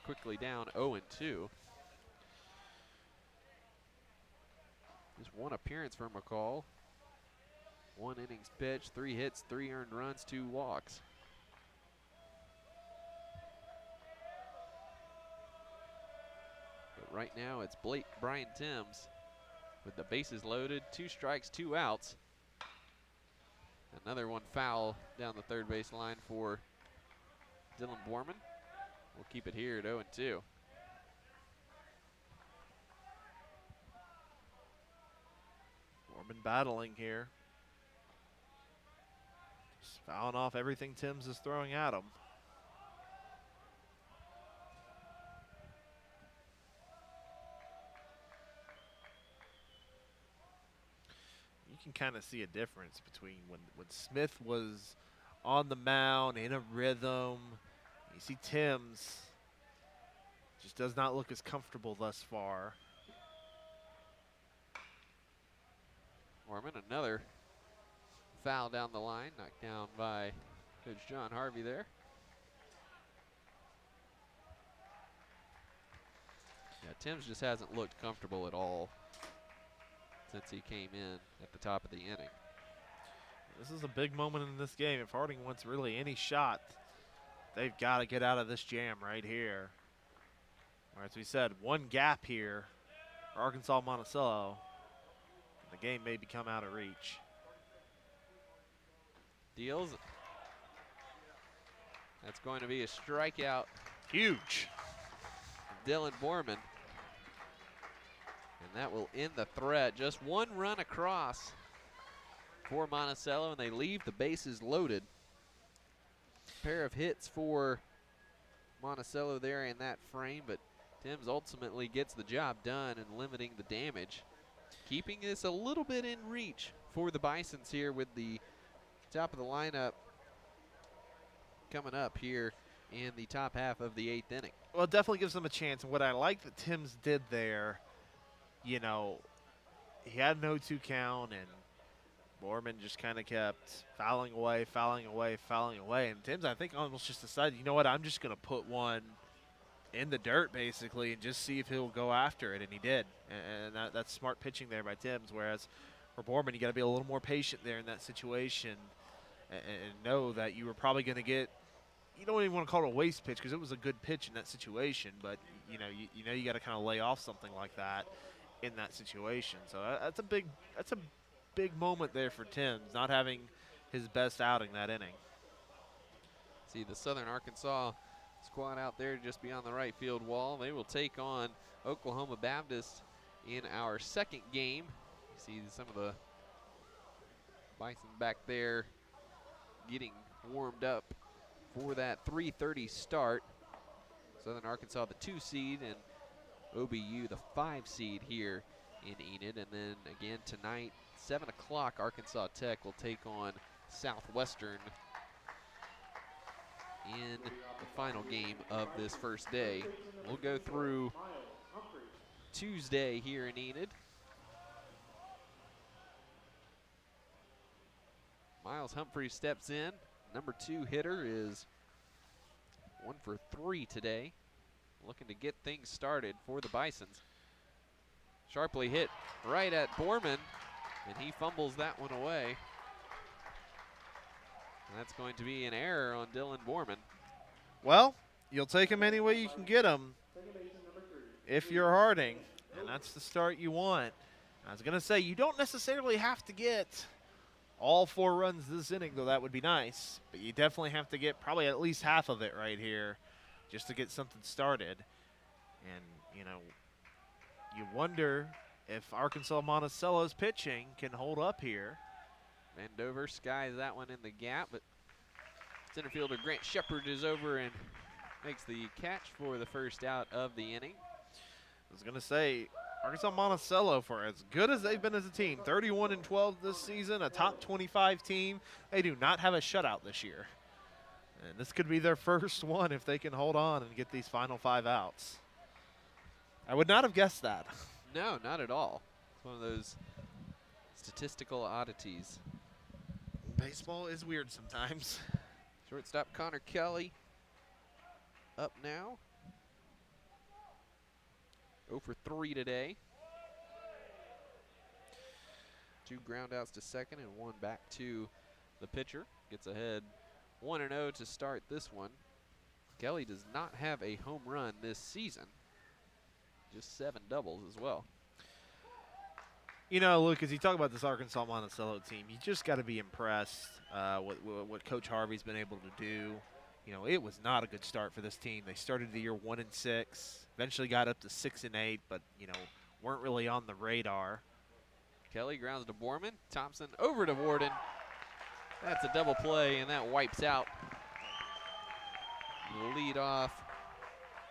Quickly down 0-2. Just 1 appearance for McCall. 1 innings pitched, 3 hits, 3 earned runs, 2 walks. But right now it's Brian Timms with the bases loaded, 2 strikes, 2 outs. Another one foul down the third base line for Dylan Borman. We'll keep it here at 0-2. Foreman battling here. Just fouling off everything Timms is throwing at him. You can kind of see a difference between when Smith was on the mound in a rhythm. You see Timms just does not look as comfortable thus far. Foreman, another foul down the line, knocked down by Coach John Harvey there. Yeah, Timms just hasn't looked comfortable at all since he came in at the top of the inning. This is a big moment in this game. If Harding wants really any shot, they've got to get out of this jam right here. Or as we said, one gap here for Arkansas-Monticello. The game may become out of reach. Deals. That's going to be a strikeout. Huge. Dylan Borman. And that will end the threat. Just one run across for Monticello, and they leave the bases loaded. Pair of hits for Monticello there in that frame, but Timms ultimately gets the job done in limiting the damage. Keeping this a little bit in reach for the Bisons here with the top of the lineup coming up here in the top half of the 8th inning. Well, it definitely gives them a chance. And what I like that Timms did there, you know, he had an 0-2 count, and Borman just kind of kept fouling away. And Timms, I think, almost just decided, you know what, I'm just going to put one in the dirt, basically, and just see if he'll go after it, and he did. And that's smart pitching there by Timms, whereas for Borman, you got to be a little more patient there in that situation and know that you were probably going to get, you don't even want to call it a waste pitch because it was a good pitch in that situation, but you know you got to kind of lay off something like that in that situation. So that's a big moment there for Timms, not having his best outing that inning. See the Southern Arkansas squad out there just beyond the right field wall. They will take on Oklahoma Baptist in our second game. You see some of the Bison back there getting warmed up for that 3:30 start. Southern Arkansas, the 2 seed, and OBU, the 5 seed here in Enid. And then again tonight, 7 o'clock, Arkansas Tech will take on Southwestern in the final game of this first day. We'll go through Tuesday here in Enid. Miles Humphrey steps in. Number 2 hitter is 1 for 3 today. Looking to get things started for the Bisons. Sharply hit right at Borman, and he fumbles that one away. And that's going to be an error on Dylan Borman. Well, you'll take him any way you can get him if you're Harding, and that's the start you want. I was going to say, you don't necessarily have to get all 4 runs this inning, though that would be nice, but you definitely have to get probably at least half of it right here just to get something started. And, you know, you wonder if Arkansas-Monticello's pitching can hold up here. Vandover skies that one in the gap, but center fielder Grant Shepard is over and makes the catch for the first out of the inning. I was going to say, Arkansas-Monticello, for as good as they've been as a team, 31-12 this season, a top 25 team, they do not have a shutout this year. And this could be their first one if they can hold on and get these final 5 outs. I would not have guessed that. No, not at all. It's one of those statistical oddities. Baseball is weird sometimes. Shortstop Connor Kelly up now. 0 for 3 today. 2 groundouts to second and 1 back to the pitcher. Gets ahead 1-0 to start this one. Kelly does not have a home run this season. Just 7 doubles as well. You know, Luke, as you talk about this Arkansas-Monticello team, you just got to be impressed with what Coach Harvey's been able to do. You know, it was not a good start for this team. They started the year 1-6, eventually got up to 6-8, but, you know, weren't really on the radar. Kelly grounds to Borman. Thompson over to Warden. That's a double play, and that wipes out the leadoff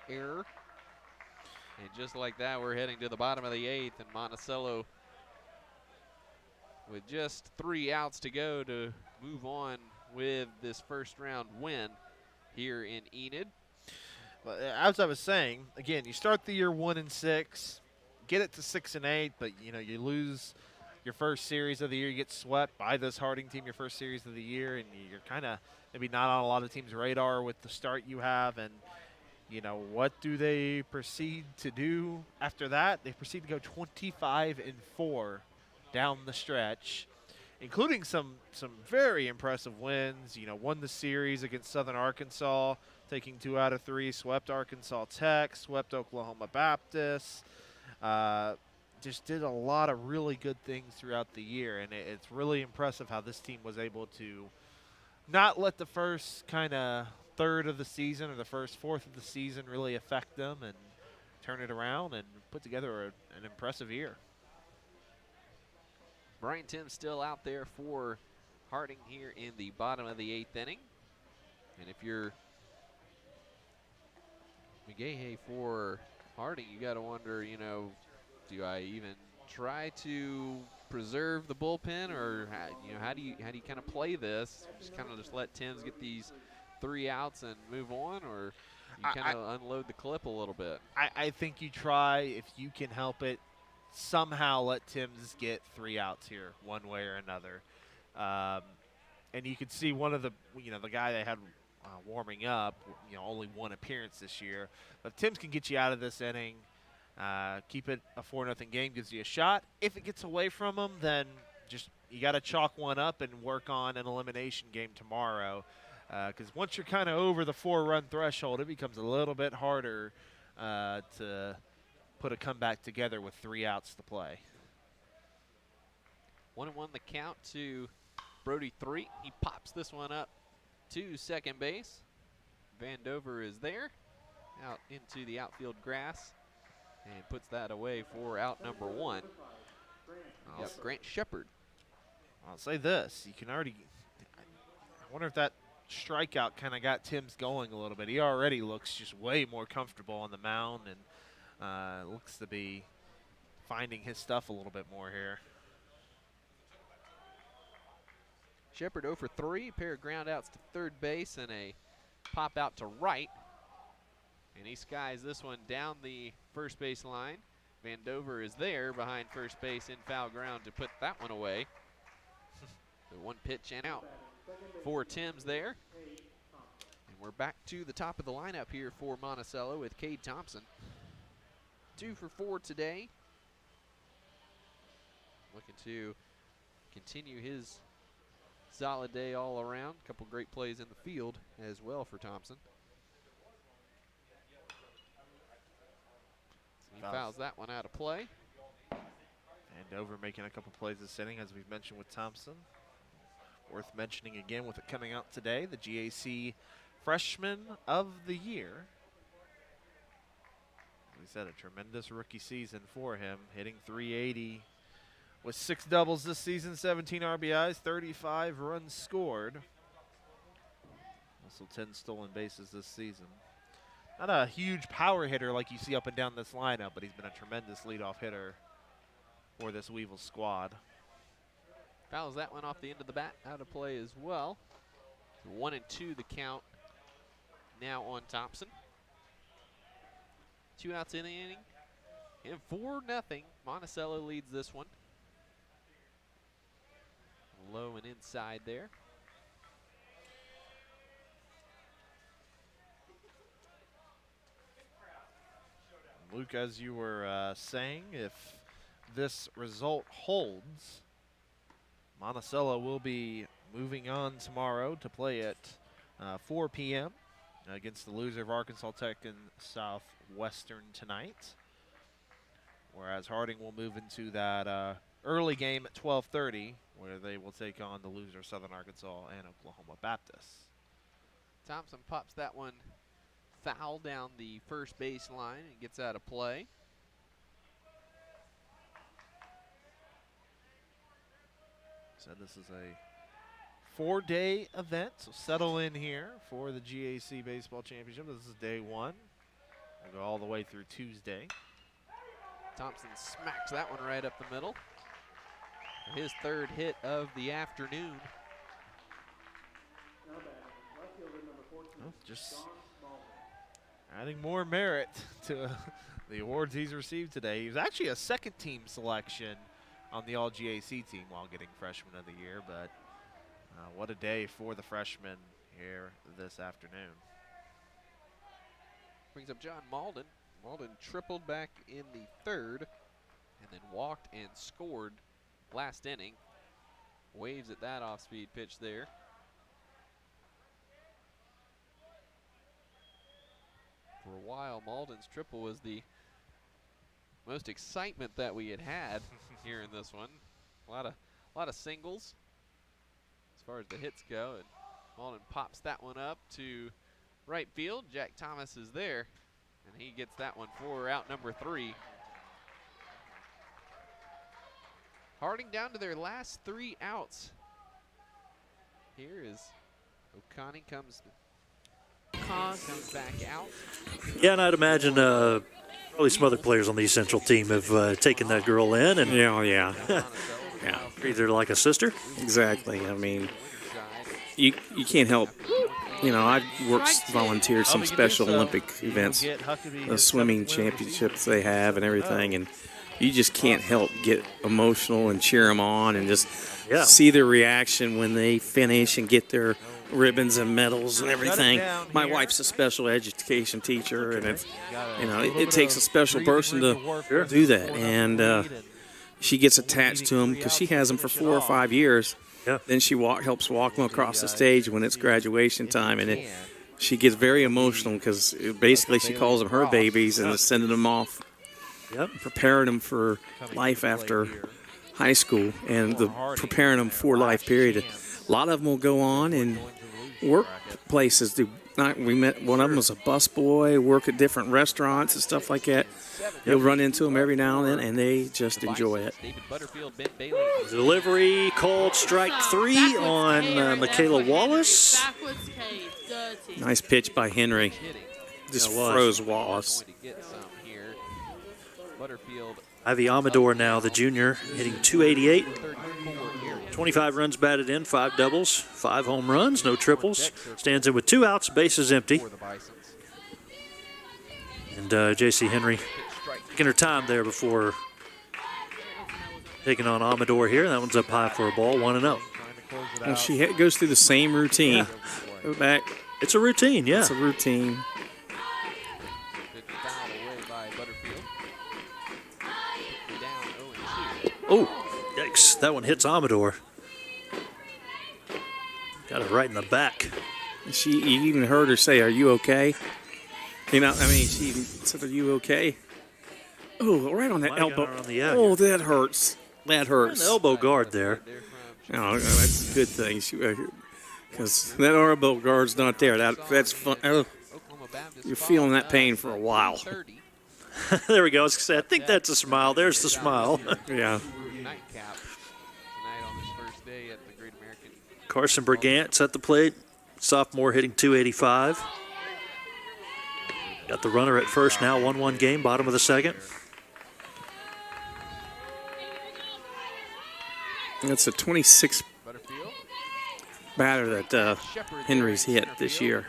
error. And just like that, we're heading to the bottom of the 8th, and Monticello with just 3 outs to go to move on with this first round win here in Enid. Well, as I was saying, again, you start the year 1-6, get it to 6-8, but you lose your first series of the year. You get swept by this Harding team your first series of the year, and you're kind of maybe not on a lot of teams' radar with the start you have. And what do they proceed to do after that? They proceed to go 25-4 down the stretch, including some very impressive wins. Won the series against Southern Arkansas, taking 2 out of 3, swept Arkansas Tech, swept Oklahoma Baptist. Just did a lot of really good things throughout the year, and it's really impressive how this team was able to not let the first kind of third of the season or the first fourth of the season really affect them, and turn it around and put together an impressive year. Brian Tim's still out there for Harding here in the bottom of the 8th inning. And if you're McGahey for Harding, you got to wonder, do I even try to preserve the bullpen, or how do you kind of play this? Just let Timms get these 3 outs and move on, or you kind of unload the clip a little bit? I think you try, if you can help it, somehow let Timms get 3 outs here, one way or another. And you could see one of the guy they had warming up, only 1 appearance this year. But if Timms can get you out of this inning, keep it a 4-0 game, gives you a shot. If it gets away from him, then you got to chalk one up and work on an elimination game tomorrow. Because once you're kind of over the 4-run threshold, it becomes a little bit harder to put a comeback together with 3 outs to play. 1-1 the count to Brody 3. He pops this one up to second base. Vandover is there, out into the outfield grass, and puts that away for out number 1. Grant Shepard. I'll say this, you can already, I wonder if that strikeout kind of got Timms going a little bit. He already looks just way more comfortable on the mound, and looks to be finding his stuff a little bit more here. Shepard 0 for 3, a pair of ground outs to third base and a pop out to right. And he skies this one down the first base line. Vandover is there behind first base in foul ground to put that one away. The 1 pitch and out for Timms there. And we're back to the top of the lineup here for Monticello with Cade Thompson. 2 for 4 today. Looking to continue his solid day all around. A couple great plays in the field as well for Thompson. He fouls that one out of play. Vandover making a couple plays this inning, as we've mentioned with Thompson. Worth mentioning again with it coming out today, the GAC Freshman of the Year. We said a tremendous rookie season for him, hitting .380 with 6 doubles this season, 17 RBIs, 35 runs scored. Also 10 stolen bases this season. Not a huge power hitter like you see up and down this lineup, but he's been a tremendous leadoff hitter for this Weevil squad. Fouls that one off the end of the bat, out of play as well. 1-2 the count now on Thompson. 2 outs in the inning, and 4-0. Monticello leads this one. Low and inside there. Luke, as you were saying, if this result holds, Monticello will be moving on tomorrow to play at 4 p.m. against the loser of Arkansas Tech and Southwestern tonight. Whereas Harding will move into that early game at 12:30, where they will take on the loser Southern Arkansas and Oklahoma Baptist. Thompson pops that one foul down the first base line and gets out of play. said, this is a 4-day event, so settle in here for the GAC Baseball Championship. This is day 1. We'll go all the way through Tuesday. Thompson smacks that one right up the middle. His 3rd hit of the afternoon. Well, just adding more merit to the awards he's received today. He was actually a 2nd-team selection on the All-GAC team while getting Freshman of the Year, but what a day for the freshman here this afternoon. Brings up John Malden. Malden tripled back in the 3rd and then walked and scored last inning. Waves at that off-speed pitch there. For a while, Malden's triple was the most excitement that we had here in this one. A lot of singles as far as the hits go, and Malden pops that one up to right field. Jack Thomas is there, and he gets that one for out number 3. Harding down to their last 3 outs. Here is O'Connie comes back out. Yeah, and I'd imagine probably some other players on the Central team have taken that girl in. And Yeah. treated her like a sister. Exactly. I mean, you can't help. I've volunteered some Special Olympic events, the swimming championships they have and everything, and you just can't help get emotional and cheer them on and just see their reaction when they finish and get their ribbons and medals and everything. My wife's a special education teacher, and it's, it takes a special person to do that, and she gets attached to them because she has them for 4 or 5 years. Then she helps walk them across the stage when it's graduation time, and she gets very emotional because basically she calls them her babies and is sending them off, preparing them for life after high school and preparing them for life period. A lot of them will go on and work places. We met one of them was a busboy, work at different restaurants and stuff like that. You'll run into them every now and then, and they just enjoy it. Delivery called strike 3 on Michaela Wallace. Nice pitch by Henry. Just froze Wallace. Ivy Amador now, the junior, hitting .288. 25 runs batted in, 5 doubles, 5 home runs, no triples. Stands in with 2 outs, bases empty. And J.C. Henry taking her time there before taking on Amador here. That one's up high for a ball, 1-0. Well, she goes through the same routine. Go back. It's a routine, yeah. It's a routine. Oh, yikes. That one hits Amador. Got it right in the back. You even heard her say, "Are you okay?" She even said, "Are you okay?" Oh, right on that elbow. Oh, that hurts. That hurts. An elbow guard there. No, that's a good thing. Because that elbow guard's not there. That's fun. Oh, you're feeling that pain for a while. There we go. I think that's a smile. There's the smile. Yeah. Carson Brigant's at the plate. Sophomore hitting .285. Got the runner at first now. 1-1 game, bottom of the 2nd. That's a 26 batter that Henry's hit this year.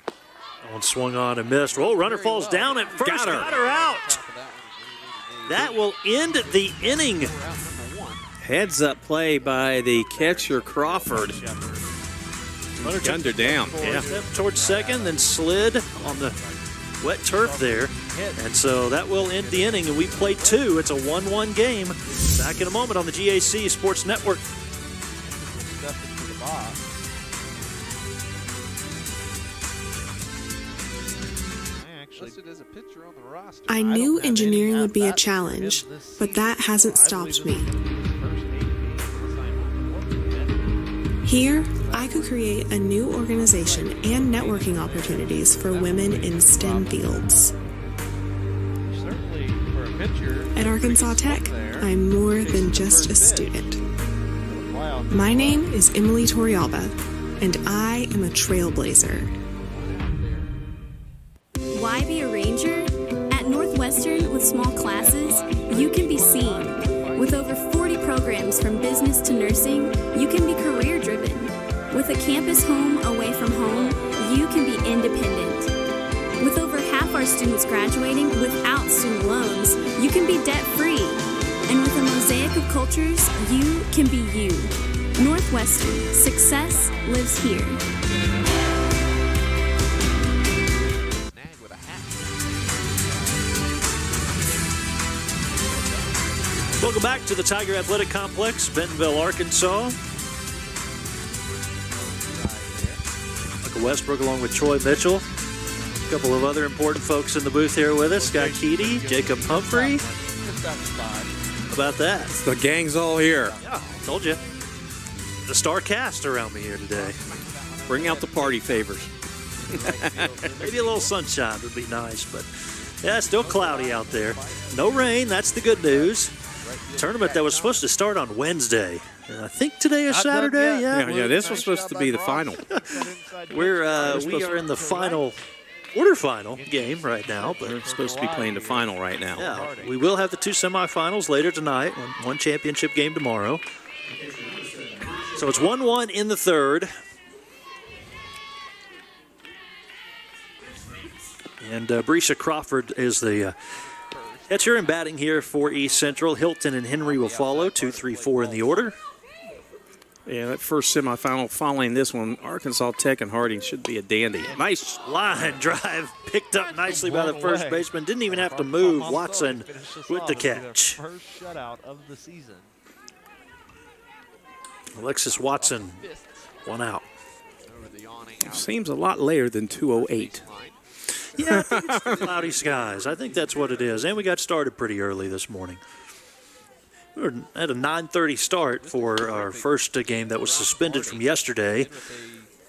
That one swung on and missed. Oh, runner falls down at first. Got her out. That will end the inning. Heads up play by the catcher Crawford. Gunned her down. Yeah. Towards second, then slid on the wet turf there. And so that will end the inning, and we played 2. It's a 1-1 game. Back in a moment on the GAC Sports Network. I knew engineering would be a challenge, but that hasn't stopped me. Here, I could create a new organization and networking opportunities for women in STEM fields. At Arkansas Tech, I'm more than just a student. My name is Emily Torrialba, and I am a trailblazer. Why be a ranger? At Northwestern, with small classes, you can be seen. With over 40 programs from business to nursing, you can be career driven. With a campus home away from home, you can be independent. With over half our students graduating without student loans, you can be debt free. And with a mosaic of cultures, you can be you. Northwestern, success lives here. Welcome back to the Tiger Athletic Complex, Bentonville, Arkansas. Michael Westbrook along with Troy Mitchell. A couple of other important folks in the booth here with us. Scott Keedy, Jacob Humphrey. How about that? The gang's all here. Yeah, told you. The star cast around me here today. Bring out the party favors. Maybe a little sunshine would be nice, but yeah, still cloudy out there. No rain, that's the good news. Tournament that was supposed to start on Wednesday. And I think today is Saturday. Yeah, this was supposed to be the final. We are in the quarterfinal game right now, but we're supposed to be playing the final right now. Yeah, we will have the two semifinals later tonight, one championship game tomorrow. So it's 1-1 in the third. And Brisha Crawford is the catcher and batting here for East Central. Hilton and Henry will follow, 2, 3, 4 in the order. Yeah, that first semifinal following this one, Arkansas Tech and Harding should be a dandy. Nice line drive, picked up nicely by the first baseman. Didn't even have to move. Watson with the catch. First shutout of the season. Alexis Watson, 1 out. Seems a lot later than 2:08. Yeah, I think it's the cloudy skies. I think that's what it is. And we got started pretty early this morning. We were at a 9:30 start for our first game that was suspended from yesterday.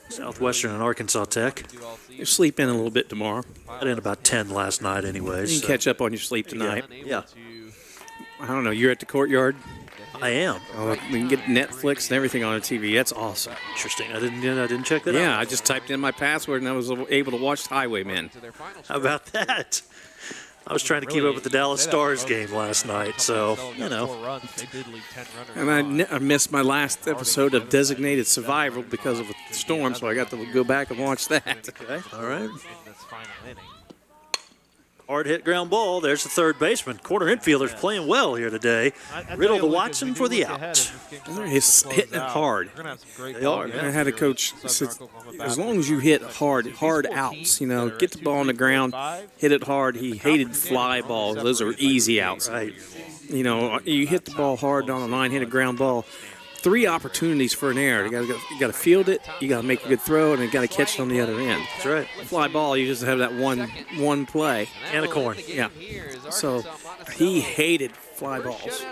Southwestern and Arkansas Tech. You sleep in a little bit tomorrow. Got in about 10 last night anyways. You can catch up on your sleep tonight. Yeah. I don't know, you're at the courtyard? I am. Oh, we can get Netflix and everything on the TV. That's awesome. Interesting. I didn't check that out. Yeah, I just typed in my password and I was able to watch Highwaymen. How about that? I was trying to keep up with the Dallas Stars game last night, so, you know. And I missed my last episode of Designated Survival because of a storm, so I got to go back and watch that. Okay, all right. Hard hit ground ball. There's the third baseman. Corner infielders playing well here today. Riddle to Watson for the out. He's hitting it hard. They are. I had a coach said, as long as you hit hard outs, you know, get the ball on the ground, hit it hard. He hated fly balls. Those are easy outs. Right. You know, you hit the ball hard on a line, hit a ground ball. 3 opportunities for an error. You got to field it, you got to make a good throw, and you got to catch it on the other end. That's right. Fly ball, you just have that one play. And a corn. Yeah. So he hated fly balls.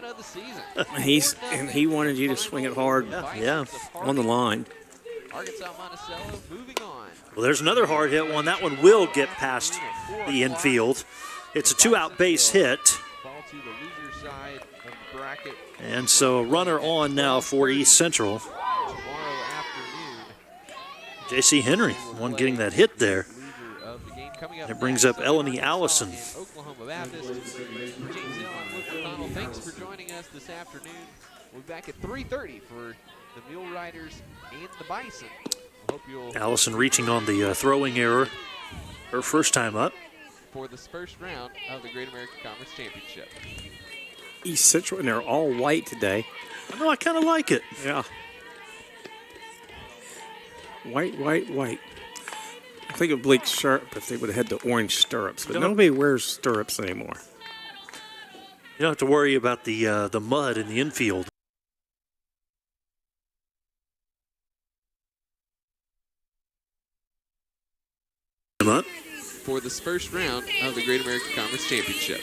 He wanted you to swing it hard. Yeah. On the line. Arkansas-Monticello moving on. Well, there's another hard hit one. That one will get past the infield. It's a 2-out base hit. Ball to the loser side of the bracket. And so a runner on now for East Central. Tomorrow afternoon. J.C. Henry, one getting that hit there. It brings up Eleni Allison. Oklahoma Baptist. James Hill and Luke McConnell, thanks for joining us this afternoon. We'll be back at 3:30 for the Mule Riders and the Bison. We hope you'll Allison reaching on the throwing error. Her first time up. For the first round of the Great American Conference Championship. East Central, and they're all white today. I know, I kind of like it. Yeah. White. I think of Blake Sharp if they would have had the orange stirrups, but nobody wears stirrups anymore. You don't have to worry about the mud in the infield. For this first round of the Great American Conference Championship.